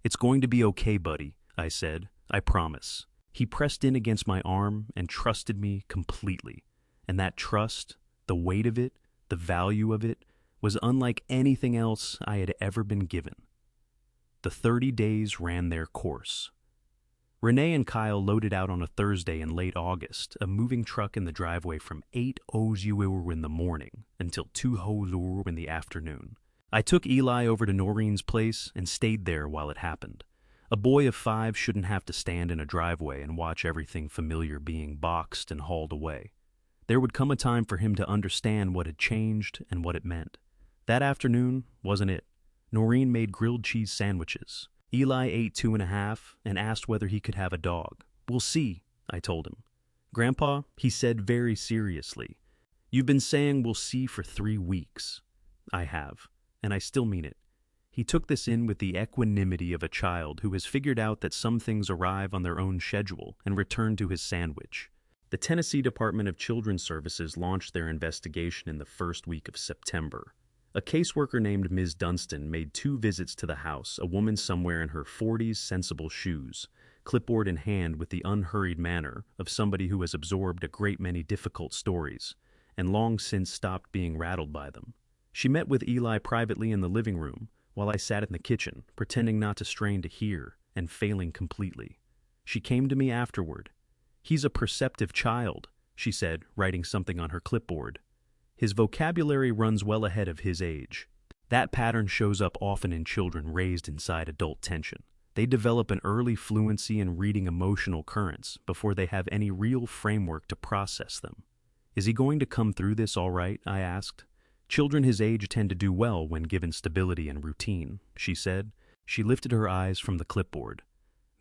"It's going to be okay, buddy," I said. "I promise." He pressed in against my arm and trusted me completely. And that trust, the weight of it, the value of it, was unlike anything else I had ever been given. The 30 days ran their course. Renee and Kyle loaded out on a Thursday in late August, a moving truck in the driveway from 8:00 in the morning until 2:00 in the afternoon. I took Eli over to Noreen's place and stayed there while it happened. A boy of 5 shouldn't have to stand in a driveway and watch everything familiar being boxed and hauled away. There would come a time for him to understand what had changed and what it meant. That afternoon wasn't it. Noreen made grilled cheese sandwiches. Eli ate 2.5 and asked whether he could have a dog. "We'll see," I told him. "Grandpa," he said very seriously, "you've been saying we'll see for 3 weeks. "I have, and I still mean it." He took this in with the equanimity of a child who has figured out that some things arrive on their own schedule and returned to his sandwich. The Tennessee Department of Children's Services launched their investigation in the first week of September. A caseworker named Ms. Dunstan made 2 visits to the house, a woman somewhere in her 40s, sensible shoes, clipboard in hand with the unhurried manner of somebody who has absorbed a great many difficult stories and long since stopped being rattled by them. She met with Eli privately in the living room while I sat in the kitchen, pretending not to strain to hear and failing completely. She came to me afterward. "He's a perceptive child," she said, writing something on her clipboard. "His vocabulary runs well ahead of his age. That pattern shows up often in children raised inside adult tension. They develop an early fluency in reading emotional currents before they have any real framework to process them. Is he going to come through this all right? I asked. Children his age tend to do well when given stability and routine, she said. She lifted her eyes from the clipboard.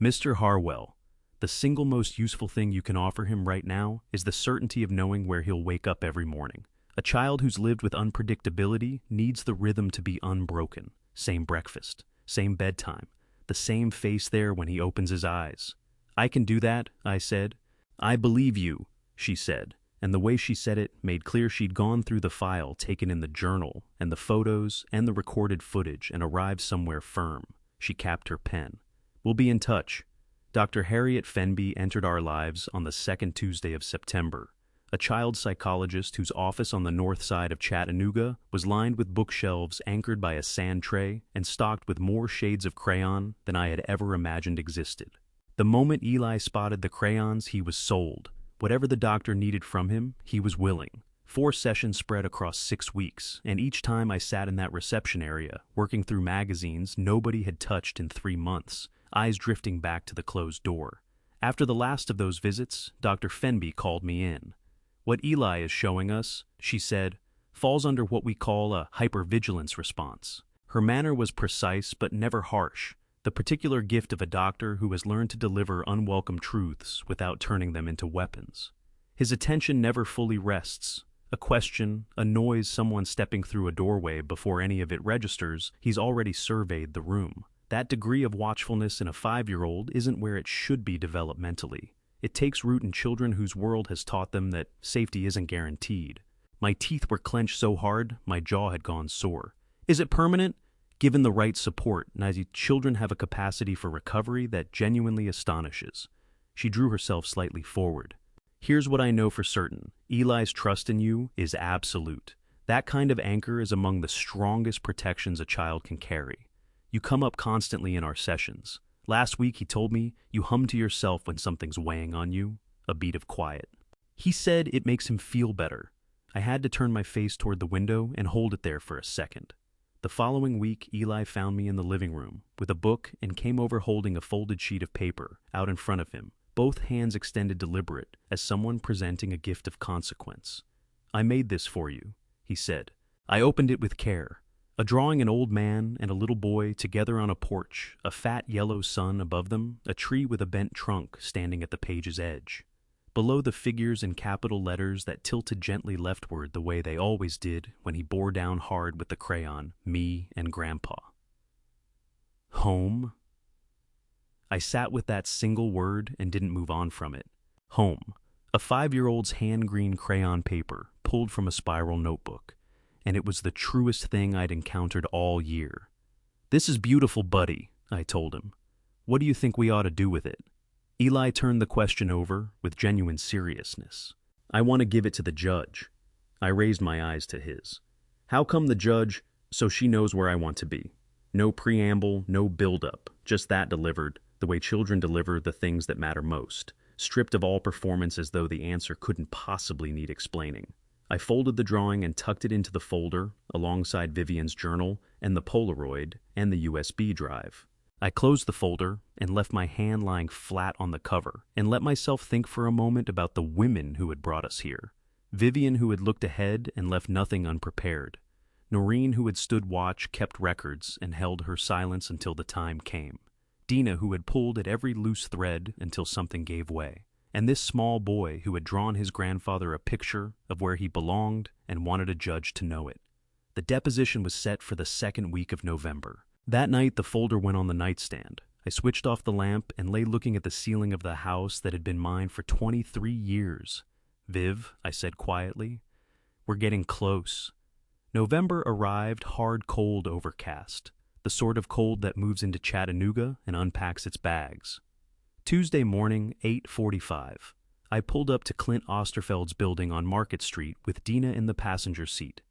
Mr. Harwell, the single most useful thing you can offer him right now is the certainty of knowing where he'll wake up every morning. A child who's lived with unpredictability needs the rhythm to be unbroken. Same breakfast, same bedtime, the same face there when he opens his eyes. I can do that, I said. I believe you, she said, and the way she said it made clear she'd gone through the file taken in the journal and the photos and the recorded footage and arrived somewhere firm. She capped her pen. We'll be in touch. Dr. Harriet Fenby entered our lives on the second Tuesday of September. A child psychologist whose office on the north side of Chattanooga was lined with bookshelves anchored by a sand tray and stocked with more shades of crayon than I had ever imagined existed. The moment Eli spotted the crayons, he was sold. Whatever the doctor needed from him, he was willing. 4 sessions spread across 6 weeks, and each time I sat in that reception area, working through magazines nobody had touched in 3 months, eyes drifting back to the closed door. After the last of those visits, Dr. Fenby called me in. What Eli is showing us, she said, falls under what we call a hypervigilance response. Her manner was precise but never harsh, the particular gift of a doctor who has learned to deliver unwelcome truths without turning them into weapons. His attention never fully rests. A question, a noise, someone stepping through a doorway before any of it registers, he's already surveyed the room. That degree of watchfulness in a 5-year-old isn't where it should be developmentally. It takes root in children whose world has taught them that safety isn't guaranteed. My teeth were clenched so hard, my jaw had gone sore. Is it permanent? Given the right support, children have a capacity for recovery that genuinely astonishes. She drew herself slightly forward. Here's what I know for certain. Eli's trust in you is absolute. That kind of anchor is among the strongest protections a child can carry. You come up constantly in our sessions. Last week he told me you hum to yourself when something's weighing on you, a beat of quiet. He said it makes him feel better. I had to turn my face toward the window and hold it there for a second. The following week, Eli found me in the living room with a book and came over holding a folded sheet of paper out in front of him, both hands extended deliberate, as someone presenting a gift of consequence. I made this for you, he said. I opened it with care. A drawing an old man and a little boy together on a porch, a fat yellow sun above them, a tree with a bent trunk standing at the page's edge. Below the figures in capital letters that tilted gently leftward the way they always did when he bore down hard with the crayon, me and Grandpa. Home? I sat with that single word and didn't move on from it. Home. A 5-year-old's hand-green crayon paper pulled from a spiral notebook. And it was the truest thing I'd encountered all year. This is beautiful, buddy, I told him. What do you think we ought to do with it? Eli turned the question over with genuine seriousness. I want to give it to the judge. I raised my eyes to his. How come the judge? So she knows where I want to be. No preamble, no build-up, just that delivered, the way children deliver the things that matter most, stripped of all performance as though the answer couldn't possibly need explaining. I folded the drawing and tucked it into the folder alongside Vivian's journal and the Polaroid and the USB drive. I closed the folder and left my hand lying flat on the cover and let myself think for a moment about the women who had brought us here. Vivian, who had looked ahead and left nothing unprepared. Noreen, who had stood watch, kept records, and held her silence until the time came. Dina, who had pulled at every loose thread until something gave way. And this small boy who had drawn his grandfather a picture of where he belonged and wanted a judge to know it. The deposition was set for the 2nd week of November. That night, the folder went on the nightstand. I switched off the lamp and lay looking at the ceiling of the house that had been mine for 23 years. Viv, I said quietly, we're getting close. November arrived hard, cold, overcast, the sort of cold that moves into Chattanooga and unpacks its bags. Tuesday morning, 8:45. I pulled up to Clint Osterfeld's building on Market Street with Dina in the passenger seat,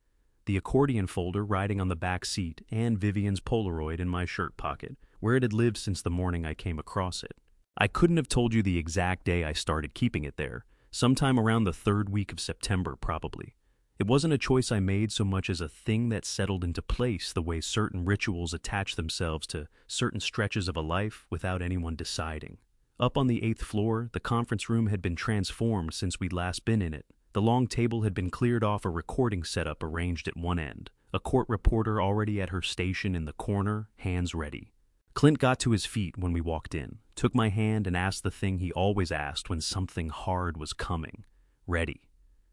the accordion folder riding on the back seat, and Vivian's Polaroid in my shirt pocket, where it had lived since the morning I came across it. I couldn't have told you the exact day I started keeping it there, sometime around the 3rd week of September probably. It wasn't a choice I made so much as a thing that settled into place, the way certain rituals attach themselves to certain stretches of a life without anyone deciding. Up on the 8th floor, the conference room had been transformed since we'd last been in it. The long table had been cleared off, a recording setup arranged at one end, a court reporter already at her station in the corner, hands ready. Clint got to his feet when we walked in, took my hand and asked the thing he always asked when something hard was coming. Ready.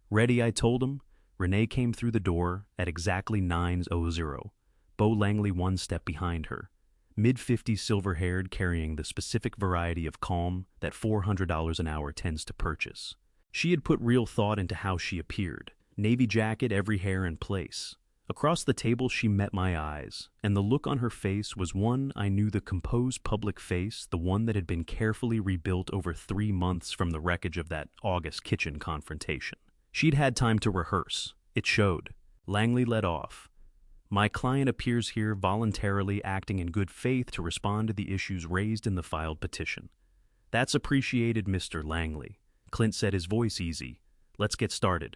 Ready, I told him. Renee came through the door at exactly 9:00. Bo Langley one step behind her. Mid-50s, silver-haired, carrying the specific variety of calm that $400 an hour tends to purchase. She had put real thought into how she appeared. Navy jacket, every hair in place. Across the table she met my eyes, and the look on her face was one I knew, the composed public face, the one that had been carefully rebuilt over 3 months from the wreckage of that August kitchen confrontation. She'd had time to rehearse. It showed. Langley led off. My client appears here voluntarily acting in good faith to respond to the issues raised in the filed petition. That's appreciated, Mr. Langley. Clint said, his voice easy. Let's get started.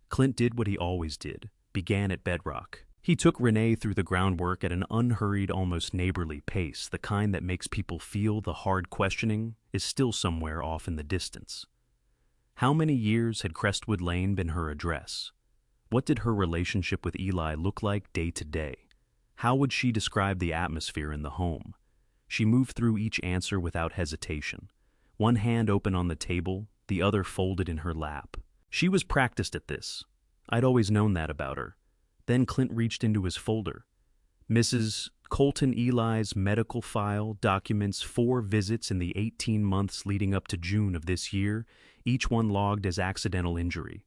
Clint did what he always did. Began at bedrock. He took Renee through the groundwork at an unhurried, almost neighborly pace, the kind that makes people feel the hard questioning is still somewhere off in the distance. How many years had Crestwood Lane been her address? What did her relationship with Eli look like day to day? How would she describe the atmosphere in the home? She moved through each answer without hesitation. One hand open on the table, the other folded in her lap. She was practiced at this. I'd always known that about her. Then Clint reached into his folder. Mrs. Colton Eli's medical file documents 4 visits in the 18 months leading up to June of this year, each one logged as accidental injury.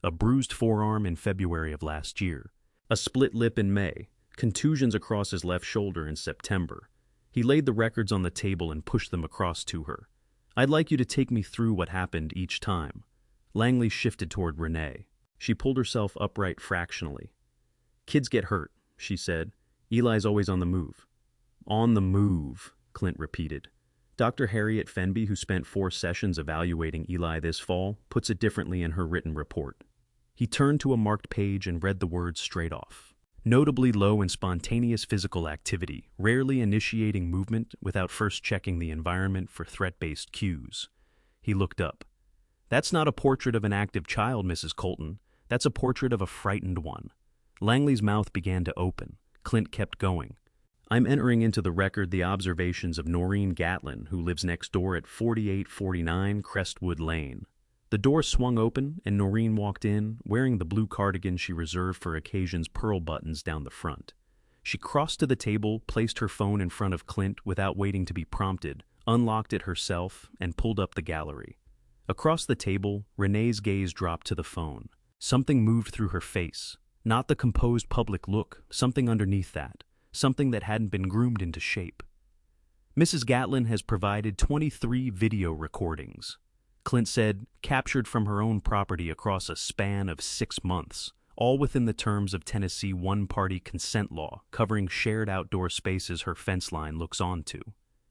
A bruised forearm in February of last year. A split lip in May. Contusions across his left shoulder in September. He laid the records on the table and pushed them across to her. I'd like you to take me through what happened each time. Langley shifted toward Renee. She pulled herself upright fractionally. Kids get hurt, she said. Eli's always on the move. On the move, Clint repeated. Dr. Harriet Fenby, who spent 4 sessions evaluating Eli this fall, puts it differently in her written report. He turned to a marked page and read the words straight off. Notably low in spontaneous physical activity, rarely initiating movement without first checking the environment for threat-based cues. He looked up. That's not a portrait of an active child, Mrs. Colton. That's a portrait of a frightened one. Langley's mouth began to open. Clint kept going. I'm entering into the record the observations of Noreen Gatlin, who lives next door at 4849 Crestwood Lane. The door swung open, and Noreen walked in, wearing the blue cardigan she reserved for occasions, pearl buttons down the front. She crossed to the table, placed her phone in front of Clint without waiting to be prompted, unlocked it herself, and pulled up the gallery. Across the table, Renee's gaze dropped to the phone. Something moved through her face. Not the composed public look, something underneath that. Something that hadn't been groomed into shape. Mrs. Gatlin has provided 23 video recordings, Clint said, captured from her own property across a span of 6 months, all within the terms of Tennessee one-party consent law covering shared outdoor spaces her fence line looks onto.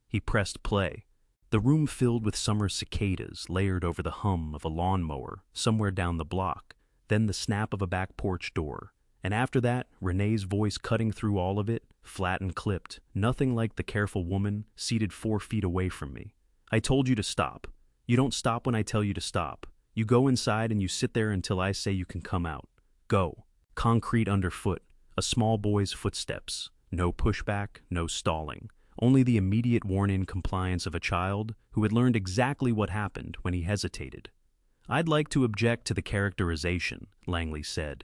He pressed play. The room filled with summer cicadas layered over the hum of a lawnmower somewhere down the block, then the snap of a back porch door. And after that, Renee's voice cutting through all of it, flat and clipped, nothing like the careful woman seated 4 feet away from me. I told you to stop. You don't stop when I tell you to stop. You go inside and you sit there until I say you can come out. Go. Concrete underfoot. A small boy's footsteps. No pushback, no stalling. Only the immediate worn-in compliance of a child who had learned exactly what happened when he hesitated. I'd like to object to the characterization, Langley said.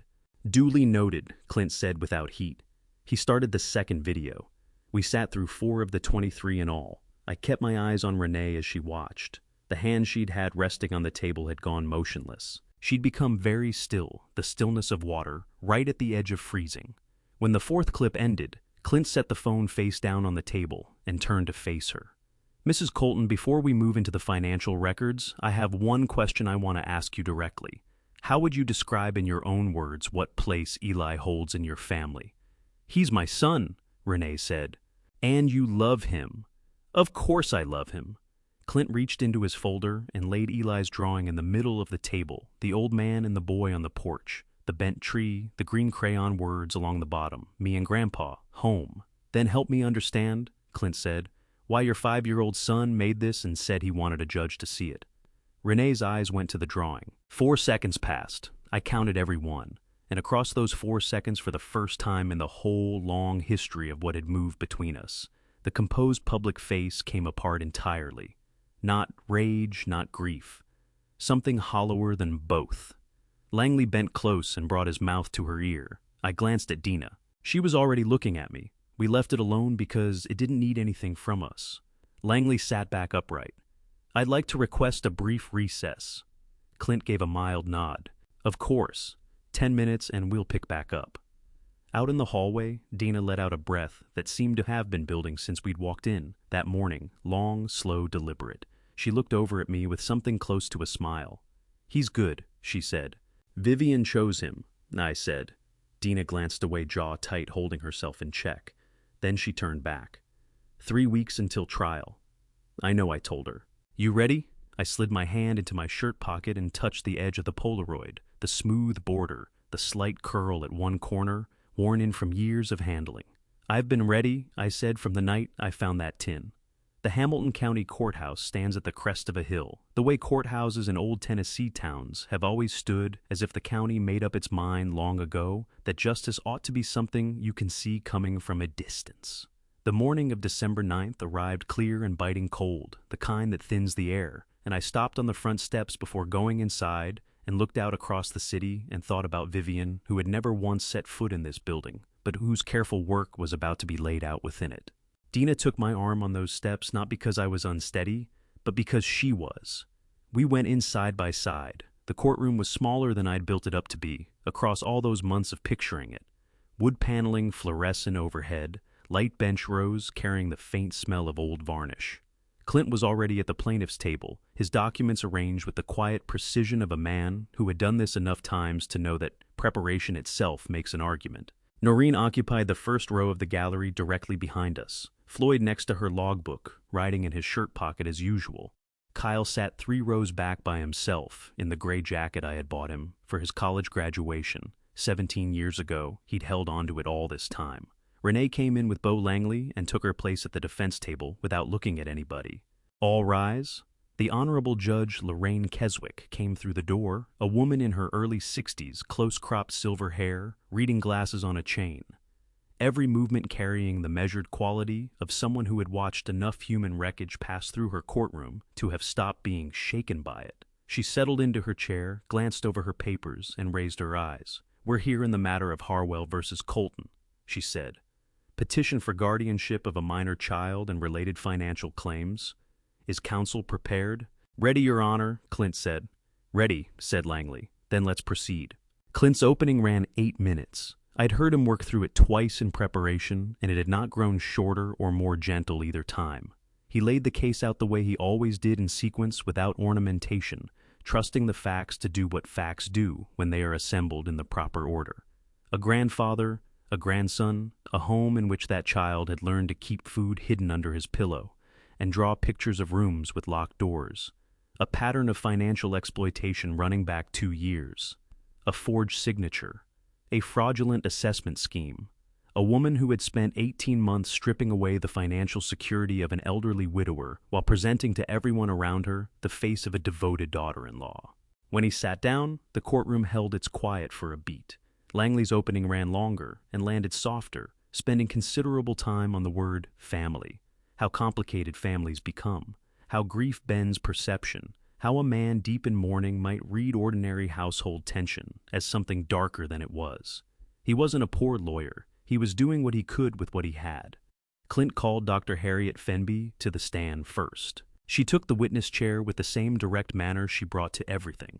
Duly noted, Clint said without heat. He started the second video. We sat through 4 of the 23 in all. I kept my eyes on Renee as she watched. The hand she'd had resting on the table had gone motionless. She'd become very still, the stillness of water, right at the edge of freezing. When the 4th clip ended, Clint set the phone face down on the table and turned to face her. Mrs. Colton, before we move into the financial records, I have one question I want to ask you directly. How would you describe in your own words what place Eli holds in your family? He's my son, Renee said. And you love him. Of course I love him. Clint reached into his folder and laid Eli's drawing in the middle of the table, the old man and the boy on the porch, the bent tree, the green crayon words along the bottom, me and Grandpa, home. Then help me understand, Clint said, why your 5-year-old son made this and said he wanted a judge to see it. Renee's eyes went to the drawing. 4 seconds passed. I counted every one. And across those 4 seconds, for the first time in the whole long history of what had moved between us, the composed public face came apart entirely. Not rage, not grief. Something hollower than both. Langley bent close and brought his mouth to her ear. I glanced at Dina. She was already looking at me. We left it alone because it didn't need anything from us. Langley sat back upright. I'd like to request a brief recess. Clint gave a mild nod. Of course. 10 minutes and we'll pick back up. Out in the hallway, Dina let out a breath that seemed to have been building since we'd walked in, that morning, long, slow, deliberate. She looked over at me with something close to a smile. He's good, she said. Vivian chose him, I said. Dina glanced away, jaw tight, holding herself in check. Then she turned back. 3 weeks until trial. I know, I told her. You ready? I slid my hand into my shirt pocket and touched the edge of the Polaroid, the smooth border, the slight curl at one corner, worn in from years of handling. I've been ready, I said, from the night I found that tin. The Hamilton County Courthouse stands at the crest of a hill, the way courthouses in old Tennessee towns have always stood, as if the county made up its mind long ago that justice ought to be something you can see coming from a distance. The morning of December 9th arrived clear and biting cold, the kind that thins the air, and I stopped on the front steps before going inside and looked out across the city and thought about Vivian, who had never once set foot in this building, but whose careful work was about to be laid out within it. Dina took my arm on those steps not because I was unsteady, but because she was. We went in side by side. The courtroom was smaller than I'd built it up to be, across all those months of picturing it. Wood paneling fluorescent overhead, light bench rows carrying the faint smell of old varnish. Clint was already at the plaintiff's table, his documents arranged with the quiet precision of a man who had done this enough times to know that preparation itself makes an argument. Noreen occupied the first row of the gallery directly behind us, Floyd next to her logbook, writing in his shirt pocket as usual. Kyle sat 3 rows back by himself in the gray jacket I had bought him for his college graduation. 17 years ago, he'd held onto it all this time. Renee came in with Bo Langley and took her place at the defense table without looking at anybody. All rise. The Honorable Judge Lorraine Keswick came through the door, a woman in her early 60s, close-cropped silver hair, reading glasses on a chain. Every movement carrying the measured quality of someone who had watched enough human wreckage pass through her courtroom to have stopped being shaken by it. She settled into her chair, glanced over her papers, and raised her eyes. We're here in the matter of Harwell versus Colton, she said. Petition for guardianship of a minor child and related financial claims. Is counsel prepared? Ready, Your Honor, Clint said. Ready, said Langley. Then let's proceed. Clint's opening ran 8 minutes. I'd heard him work through it twice in preparation, and it had not grown shorter or more gentle either time. He laid the case out the way he always did in sequence without ornamentation, trusting the facts to do what facts do when they are assembled in the proper order. A grandfather, a grandson, a home in which that child had learned to keep food hidden under his pillow and draw pictures of rooms with locked doors. A pattern of financial exploitation running back 2 years. A forged signature. A fraudulent assessment scheme. A woman who had spent 18 months stripping away the financial security of an elderly widower while presenting to everyone around her the face of a devoted daughter-in-law. When he sat down, the courtroom held its quiet for a beat. Langley's opening ran longer and landed softer, spending considerable time on the word family, how complicated families become, how grief bends perception, how a man deep in mourning might read ordinary household tension as something darker than it was. He wasn't a poor lawyer. He was doing what he could with what he had. Clint called Dr. Harriet Fenby to the stand first. She took the witness chair with the same direct manner she brought to everything.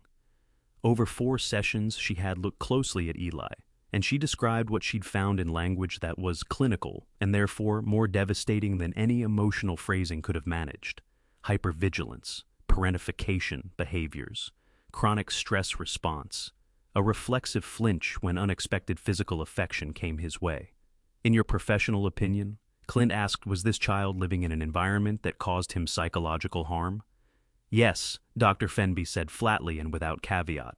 Over 4 sessions, she had looked closely at Eli, and she described what she'd found in language that was clinical and therefore more devastating than any emotional phrasing could have managed. Hypervigilance, parentification behaviors, chronic stress response, a reflexive flinch when unexpected physical affection came his way. In your professional opinion, Clint asked, was this child living in an environment that caused him psychological harm? Yes, Dr. Fenby said flatly and without caveat.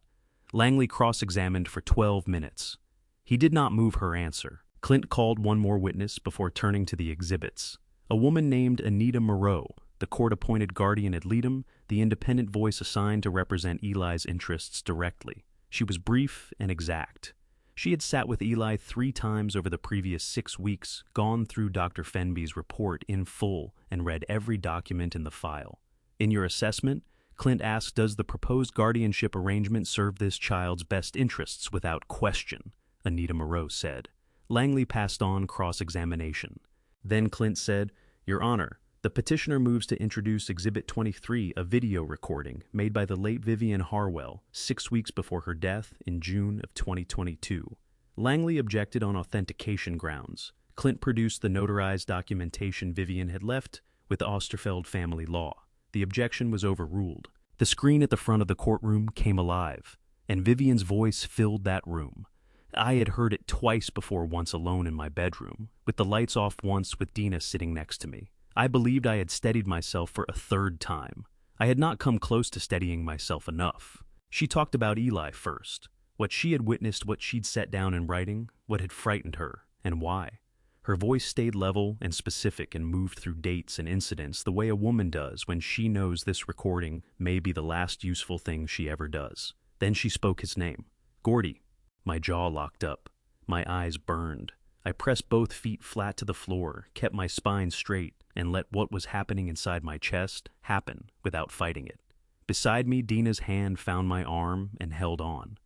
Langley cross-examined for 12 minutes. He did not move her answer. Clint called one more witness before turning to the exhibits. A woman named Anita Moreau, the court-appointed guardian ad litem, the independent voice assigned to represent Eli's interests directly. She was brief and exact. She had sat with Eli 3 times over the previous 6 weeks, gone through Dr. Fenby's report in full, and read every document in the file. In your assessment, Clint asked, does the proposed guardianship arrangement serve this child's best interests without question? Anita Moreau said. Langley passed on cross-examination. Then Clint said, Your Honor, the petitioner moves to introduce Exhibit 23, a video recording made by the late Vivian Harwell 6 weeks before her death in June of 2022. Langley objected on authentication grounds. Clint produced the notarized documentation Vivian had left with the Osterfeld family law. The objection was overruled. The screen at the front of the courtroom came alive, and Vivian's voice filled that room. I had heard it twice before, once alone in my bedroom, with the lights off once with Dina sitting next to me. I believed I had steadied myself for a 3rd time. I had not come close to steadying myself enough. She talked about Eli first, what she had witnessed, what she'd set down in writing, what had frightened her, and why. Her voice stayed level and specific and moved through dates and incidents the way a woman does when she knows this recording may be the last useful thing she ever does. Then she spoke his name. Gordy. My jaw locked up. My eyes burned. I pressed both feet flat to the floor, kept my spine straight, and let what was happening inside my chest happen without fighting it. Beside me, Dina's hand found my arm and held on.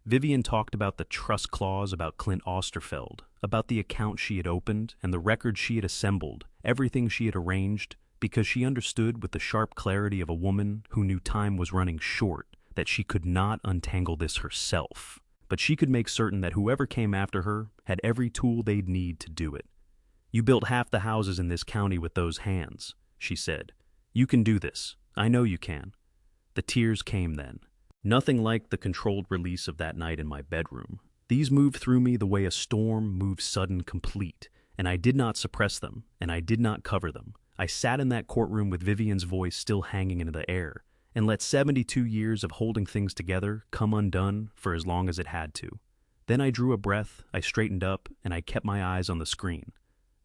Vivian talked about the trust clause about Clint Osterfeld, about the account she had opened and the records she had assembled, everything she had arranged, because she understood with the sharp clarity of a woman who knew time was running short that she could not untangle this herself. But she could make certain that whoever came after her had every tool they'd need to do it. You built half the houses in this county with those hands, she said. You can do this. I know you can. The tears came then. Nothing like the controlled release of that night in my bedroom. These moved through me the way a storm moves sudden complete, and I did not suppress them, and I did not cover them. I sat in that courtroom with Vivian's voice still hanging in the air, and let 72 years of holding things together come undone for as long as it had to. Then I drew a breath, I straightened up, and I kept my eyes on the screen.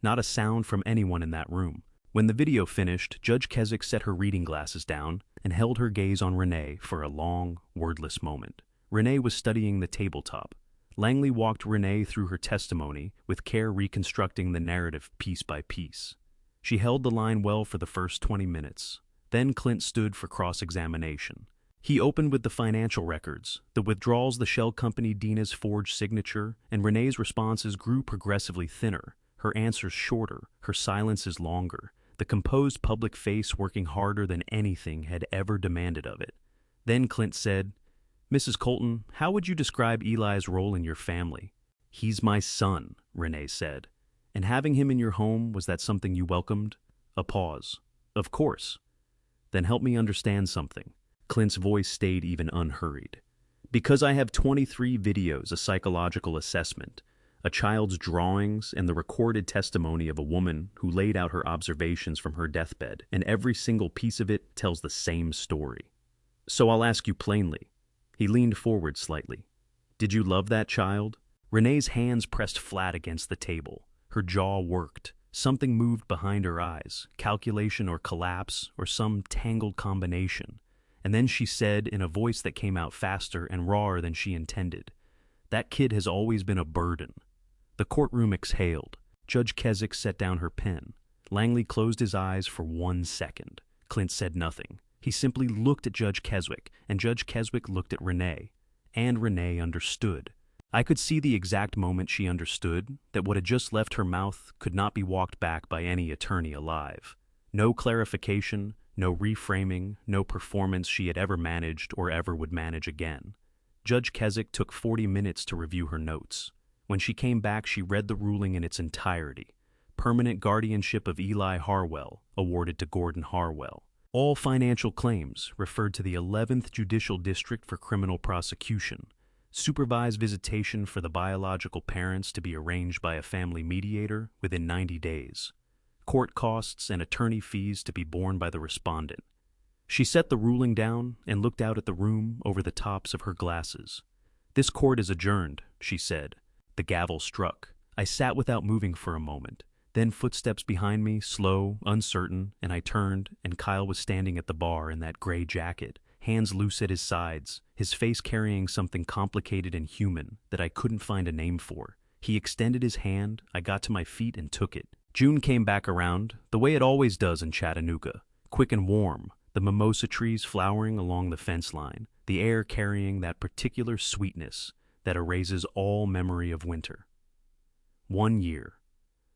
Not a sound from anyone in that room. When the video finished, Judge Keswick set her reading glasses down and held her gaze on Renee for a long, wordless moment. Renee was studying the tabletop. Langley walked Renee through her testimony, with care reconstructing the narrative piece by piece. She held the line well for the first 20 minutes. Then Clint stood for cross-examination. He opened with the financial records, the withdrawals the shell company Dina's forged signature, and Renee's responses grew progressively thinner, her answers shorter, her silences longer, the composed public face working harder than anything had ever demanded of it. Then Clint said, Mrs. Colton, how would you describe Eli's role in your family? He's my son, Renee said. And having him in your home, was that something you welcomed? A pause. Of course. Then help me understand something. Clint's voice stayed even unhurried. Because I have 23 videos, a psychological assessment, a child's drawings, and the recorded testimony of a woman who laid out her observations from her deathbed, and every single piece of it tells the same story. So I'll ask you plainly. He leaned forward slightly. Did you love that child? Renee's hands pressed flat against the table. Her jaw worked. Something moved behind her eyes, calculation or collapse or some tangled combination. And then she said in a voice that came out faster and rawer than she intended, That kid has always been a burden. The courtroom exhaled. Judge Keswick set down her pen. Langley closed his eyes for 1 second. Clint said nothing. He simply looked at Judge Keswick, and Judge Keswick looked at Renee. And Renee understood. I could see the exact moment she understood that what had just left her mouth could not be walked back by any attorney alive. No clarification, no reframing, no performance she had ever managed or ever would manage again. Judge Keswick took 40 minutes to review her notes. When she came back, she read the ruling in its entirety. Permanent guardianship of Eli Harwell, awarded to Gordon Harwell. All financial claims referred to the 11th Judicial District for criminal prosecution. Supervised visitation for the biological parents to be arranged by a family mediator within 90 days. Court costs and attorney fees to be borne by the respondent. She set the ruling down and looked out at the room over the tops of her glasses. "This court is adjourned," she said. The gavel struck. I sat without moving for a moment. Then footsteps behind me, slow, uncertain, and I turned, and Kyle was standing at the bar in that gray jacket, hands loose at his sides, his face carrying something complicated and human that I couldn't find a name for. He extended his hand, I got to my feet and took it. June came back around, the way it always does in Chattanooga, quick and warm, the mimosa trees flowering along the fence line, the air carrying that particular sweetness that erases all memory of winter. 1 year.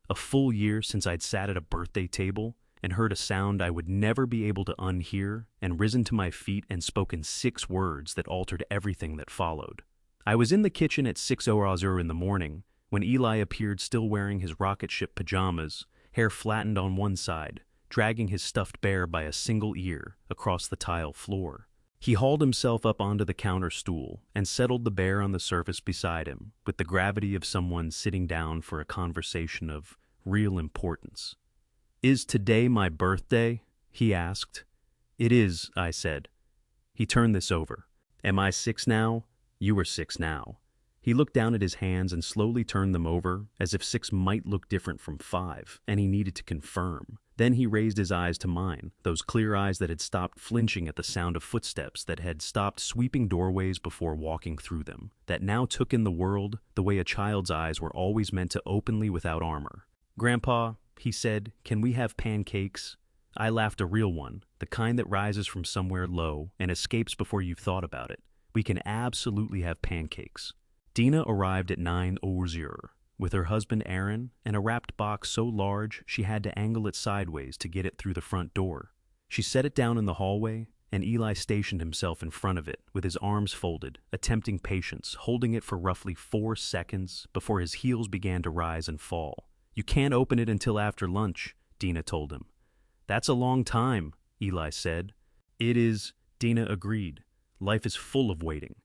A full year since I'd sat at a birthday table and heard a sound I would never be able to unhear and risen to my feet and spoken 6 words that altered everything that followed. I was in the kitchen at 6:00 in the morning when Eli appeared still wearing his rocket ship pajamas, hair flattened on one side, dragging his stuffed bear by a single ear across the tile floor. He hauled himself up onto the counter stool and settled the bear on the surface beside him with the gravity of someone sitting down for a conversation of real importance. "Is today my birthday?" he asked. "It is," I said. He turned this over. "Am I 6 now? You are 6 now." He looked down at his hands and slowly turned them over, as if 6 might look different from 5, and he needed to confirm. Then he raised his eyes to mine, those clear eyes that had stopped flinching at the sound of footsteps, that had stopped sweeping doorways before walking through them, that now took in the world the way a child's eyes were always meant to openly without armor. "Grandpa," he said, "can we have pancakes?" I laughed, a real one, the kind that rises from somewhere low and escapes before you've thought about it. "We can absolutely have pancakes." Dina arrived at 9:00 with her husband Aaron and a wrapped box so large she had to angle it sideways to get it through the front door. She set it down in the hallway, and Eli stationed himself in front of it with his arms folded, attempting patience, holding it for roughly 4 seconds before his heels began to rise and fall. "You can't open it until after lunch," Dina told him. "That's a long time," Eli said. "It is," Dina agreed. "Life is full of waiting."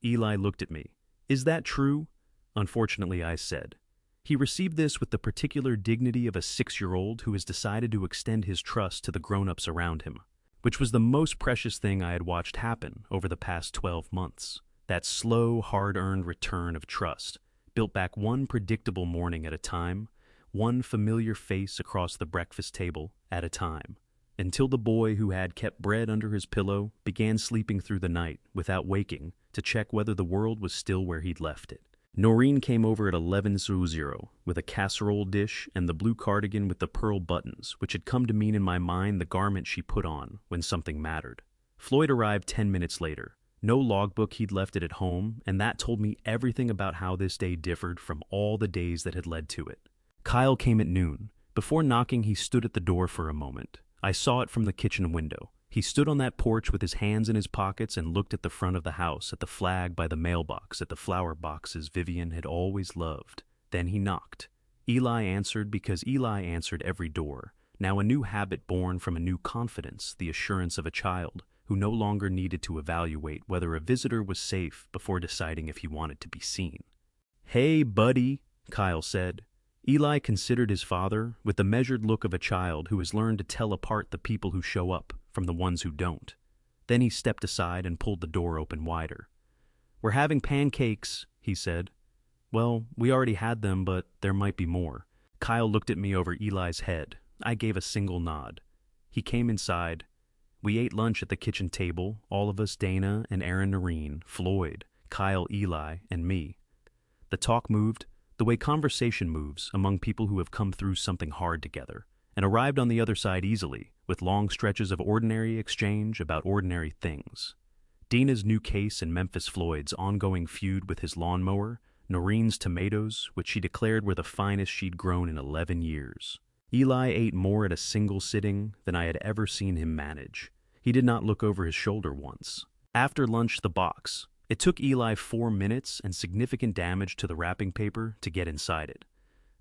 Eli looked at me. "Is that true?" "Unfortunately," I said. He received this with the particular dignity of a 6-year-old who has decided to extend his trust to the grown-ups around him, which was the most precious thing I had watched happen over the past 12 months. That slow, hard-earned return of trust, built back one predictable morning at a time, one familiar face across the breakfast table at a time, until the boy who had kept bread under his pillow began sleeping through the night without waking to check whether the world was still where he'd left it. Noreen came over at 11:00 with a casserole dish and the blue cardigan with the pearl buttons, which had come to mean in my mind the garment she put on when something mattered. Floyd arrived 10 minutes later. No logbook he'd left it at home, and that told me everything about how this day differed from all the days that had led to it. Kyle came at noon. Before knocking, he stood at the door for a moment. I saw it from the kitchen window. He stood on that porch with his hands in his pockets and looked at the front of the house, at the flag by the mailbox, at the flower boxes Vivian had always loved. Then he knocked. Eli answered because Eli answered every door, now a new habit born from a new confidence, the assurance of a child who no longer needed to evaluate whether a visitor was safe before deciding if he wanted to be seen. "Hey, buddy," Kyle said. Eli considered his father with the measured look of a child who has learned to tell apart the people who show up from the ones who don't. Then he stepped aside and pulled the door open wider. "We're having pancakes," he said. "Well, we already had them, but there might be more." Kyle looked at me over Eli's head. I gave a single nod. He came inside. We ate lunch at the kitchen table, all of us, Dana and Aaron, Noreen, Floyd, Kyle, Eli, and me. The talk moved, the way conversation moves among people who have come through something hard together, and arrived on the other side easily, with long stretches of ordinary exchange about ordinary things. Dina's new case and Memphis Floyd's ongoing feud with his lawnmower, Noreen's tomatoes, which she declared were the finest she'd grown in 11 years. Eli ate more at a single sitting than I had ever seen him manage. He did not look over his shoulder once. After lunch, the box. It took Eli 4 minutes and significant damage to the wrapping paper to get inside it.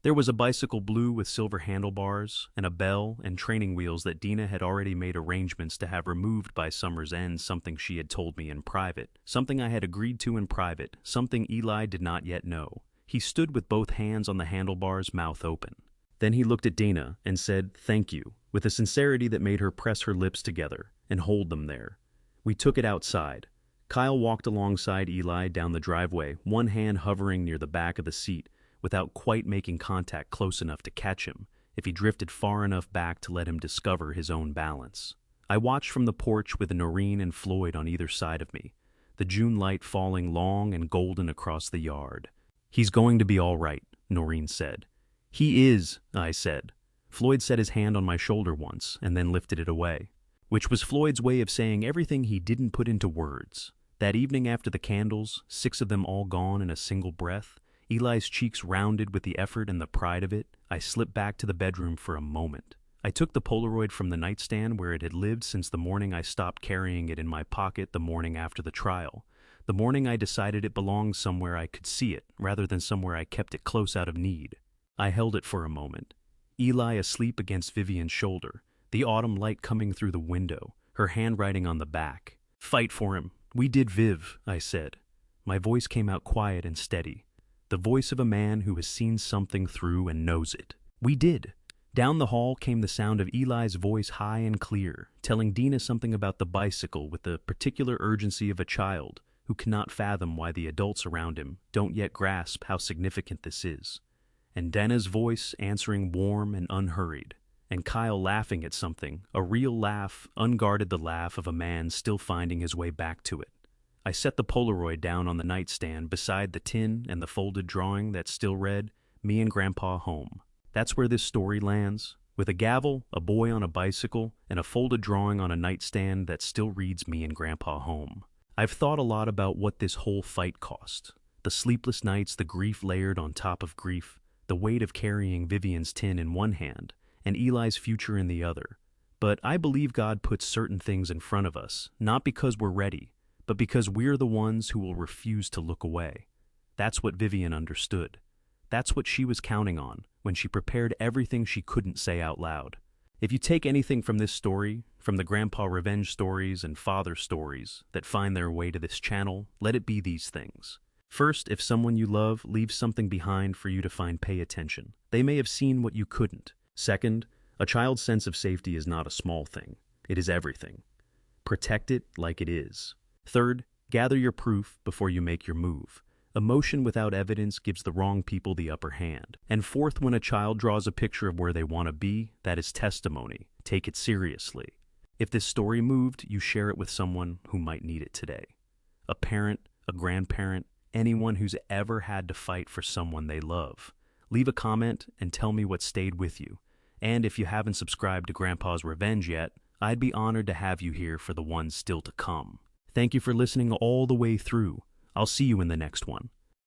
There was a bicycle blue with silver handlebars and a bell and training wheels that Dina had already made arrangements to have removed by summer's end, something she had told me in private, something I had agreed to in private, something Eli did not yet know. He stood with both hands on the handlebars, mouth open. Then he looked at Dina and said, "Thank you," with a sincerity that made her press her lips together and hold them there. We took it outside. Kyle walked alongside Eli down the driveway, one hand hovering near the back of the seat, without quite making contact close enough to catch him, if he drifted far enough back to let him discover his own balance. I watched from the porch with Noreen and Floyd on either side of me, the June light falling long and golden across the yard. "He's going to be all right," Noreen said. "He is," I said. Floyd set his hand on my shoulder once and then lifted it away, which was Floyd's way of saying everything he didn't put into words. That evening after the candles, 6 of them all gone in a single breath, Eli's cheeks rounded with the effort and the pride of it, I slipped back to the bedroom for a moment. I took the Polaroid from the nightstand where it had lived since the morning I stopped carrying it in my pocket the morning after the trial. The morning I decided it belonged somewhere I could see it, rather than somewhere I kept it close out of need. I held it for a moment. Eli asleep against Vivian's shoulder, the autumn light coming through the window, her handwriting on the back. "Fight for him. We did, Viv," I said. My voice came out quiet and steady, the voice of a man who has seen something through and knows it. "We did." Down the hall came the sound of Eli's voice, high and clear, telling Dina something about the bicycle with the particular urgency of a child who cannot fathom why the adults around him don't yet grasp how significant this is. And Dana's voice answering warm and unhurried, and Kyle laughing at something, a real laugh, unguarded, the laugh of a man still finding his way back to it. I set the Polaroid down on the nightstand beside the tin and the folded drawing that still read, "Me and Grandpa home." That's where this story lands, with a gavel, a boy on a bicycle, and a folded drawing on a nightstand that still reads "Me and Grandpa home." I've thought a lot about what this whole fight cost. The sleepless nights, the grief layered on top of grief, the weight of carrying Vivian's tin in one hand and Eli's future in the other. But I believe God puts certain things in front of us, not because we're ready, but because we're the ones who will refuse to look away. That's what Vivian understood. That's what she was counting on when she prepared everything she couldn't say out loud. If you take anything from this story, from the grandpa revenge stories and father stories that find their way to this channel, let it be these things. First, if someone you love leaves something behind for you to find, pay attention. They may have seen what you couldn't. Second, a child's sense of safety is not a small thing. It is everything. Protect it like it is. Third, gather your proof before you make your move. Emotion without evidence gives the wrong people the upper hand. And fourth, when a child draws a picture of where they want to be, that is testimony. Take it seriously. If this story moved, you share it with someone who might need it today. A parent, a grandparent, anyone who's ever had to fight for someone they love. Leave a comment and tell me what stayed with you. And if you haven't subscribed to Grandpa's Revenge yet, I'd be honored to have you here for the ones still to come. Thank you for listening all the way through. I'll see you in the next one.